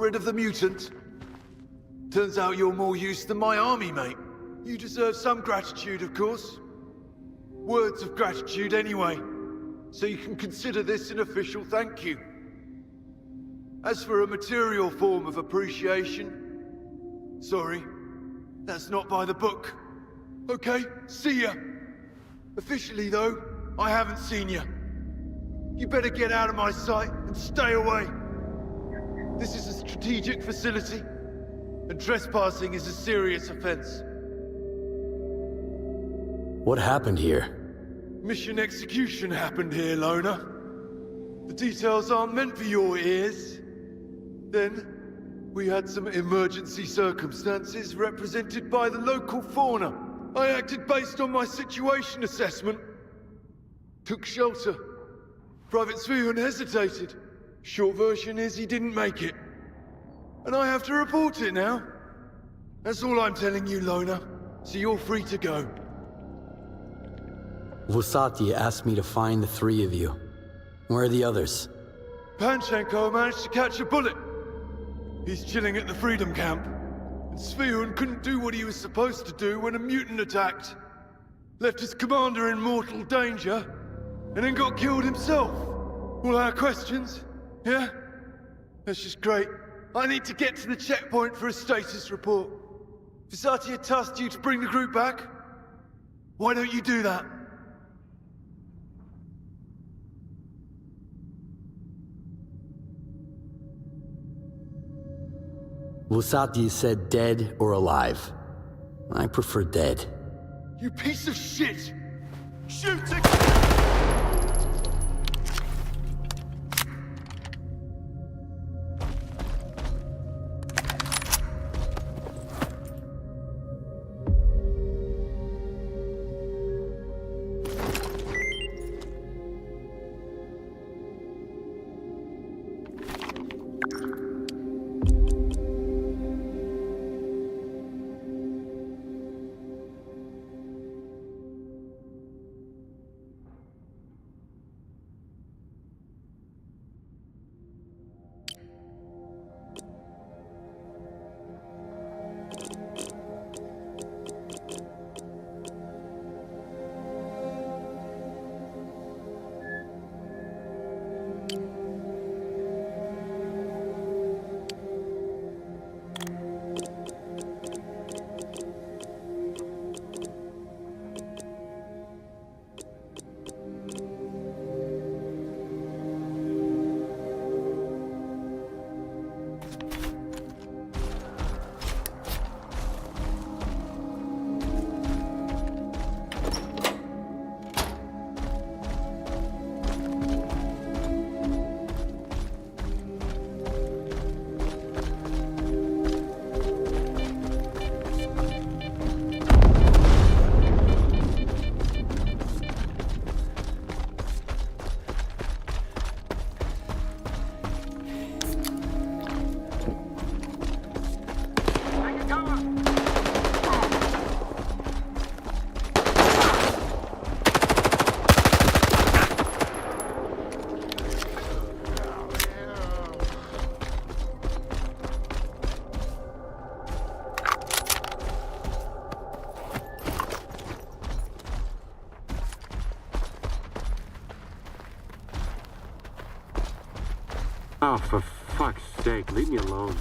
rid of the mutant? Turns out you're more use than my army, mate. You deserve some gratitude, of course. Words of gratitude, anyway. So you can consider this an official thank you. As for a material form of appreciation, sorry, that's not by the book. Okay, see ya. Officially, though, I haven't seen you. You better get out of my sight and stay away. This is a strategic facility, and trespassing is a serious offense. What happened here? Mission execution happened here, Loner. The details aren't meant for your ears. Then, we had some emergency circumstances represented by the local fauna. I acted based on my situation assessment. Took shelter. Private Svehun hesitated. Short version is he didn't make it. And I have to report it now. That's all I'm telling you, Loner. So you're free to go. Vusati asked me to find the three of you. Where are the others? Panchenko managed to catch a bullet. He's chilling at the Freedom Camp. And Svehun couldn't do what he was supposed to do when a mutant attacked. Left his commander in mortal danger, and then got killed himself. All our questions? Yeah? That's just great. I need to get to the checkpoint for a status report. Vusati had tasked you to bring the group back. Why don't you do that? Vusati said dead or alive. I prefer dead. You piece of shit! Shoot it! Oh, for fuck's sake, leave me alone.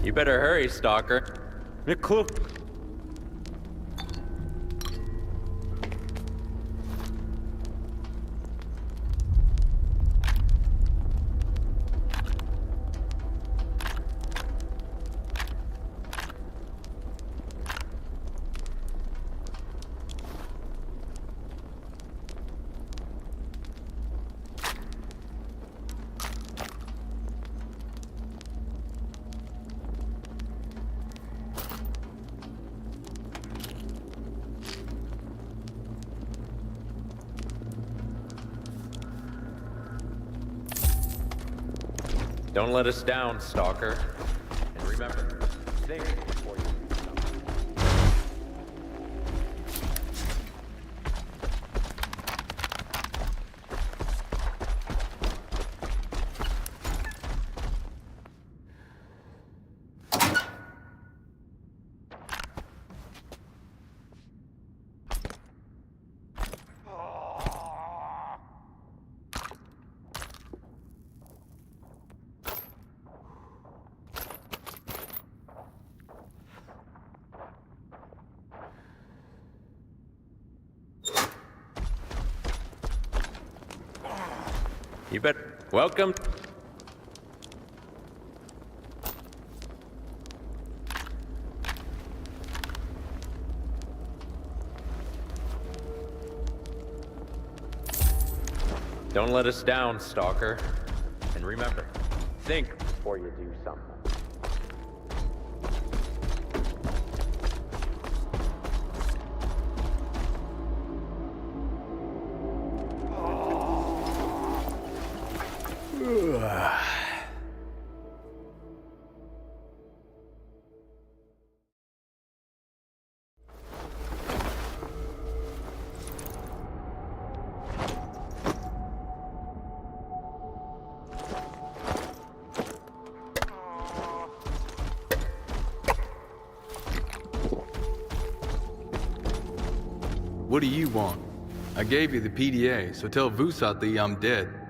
You better hurry, Stalker. Don't let us down, Stalker. And remember, think before you do something. You bet. Welcome. Don't let us down, Stalker. And remember, think before you do something. What do you want? I gave you the PDA, so tell Vusati I'm dead.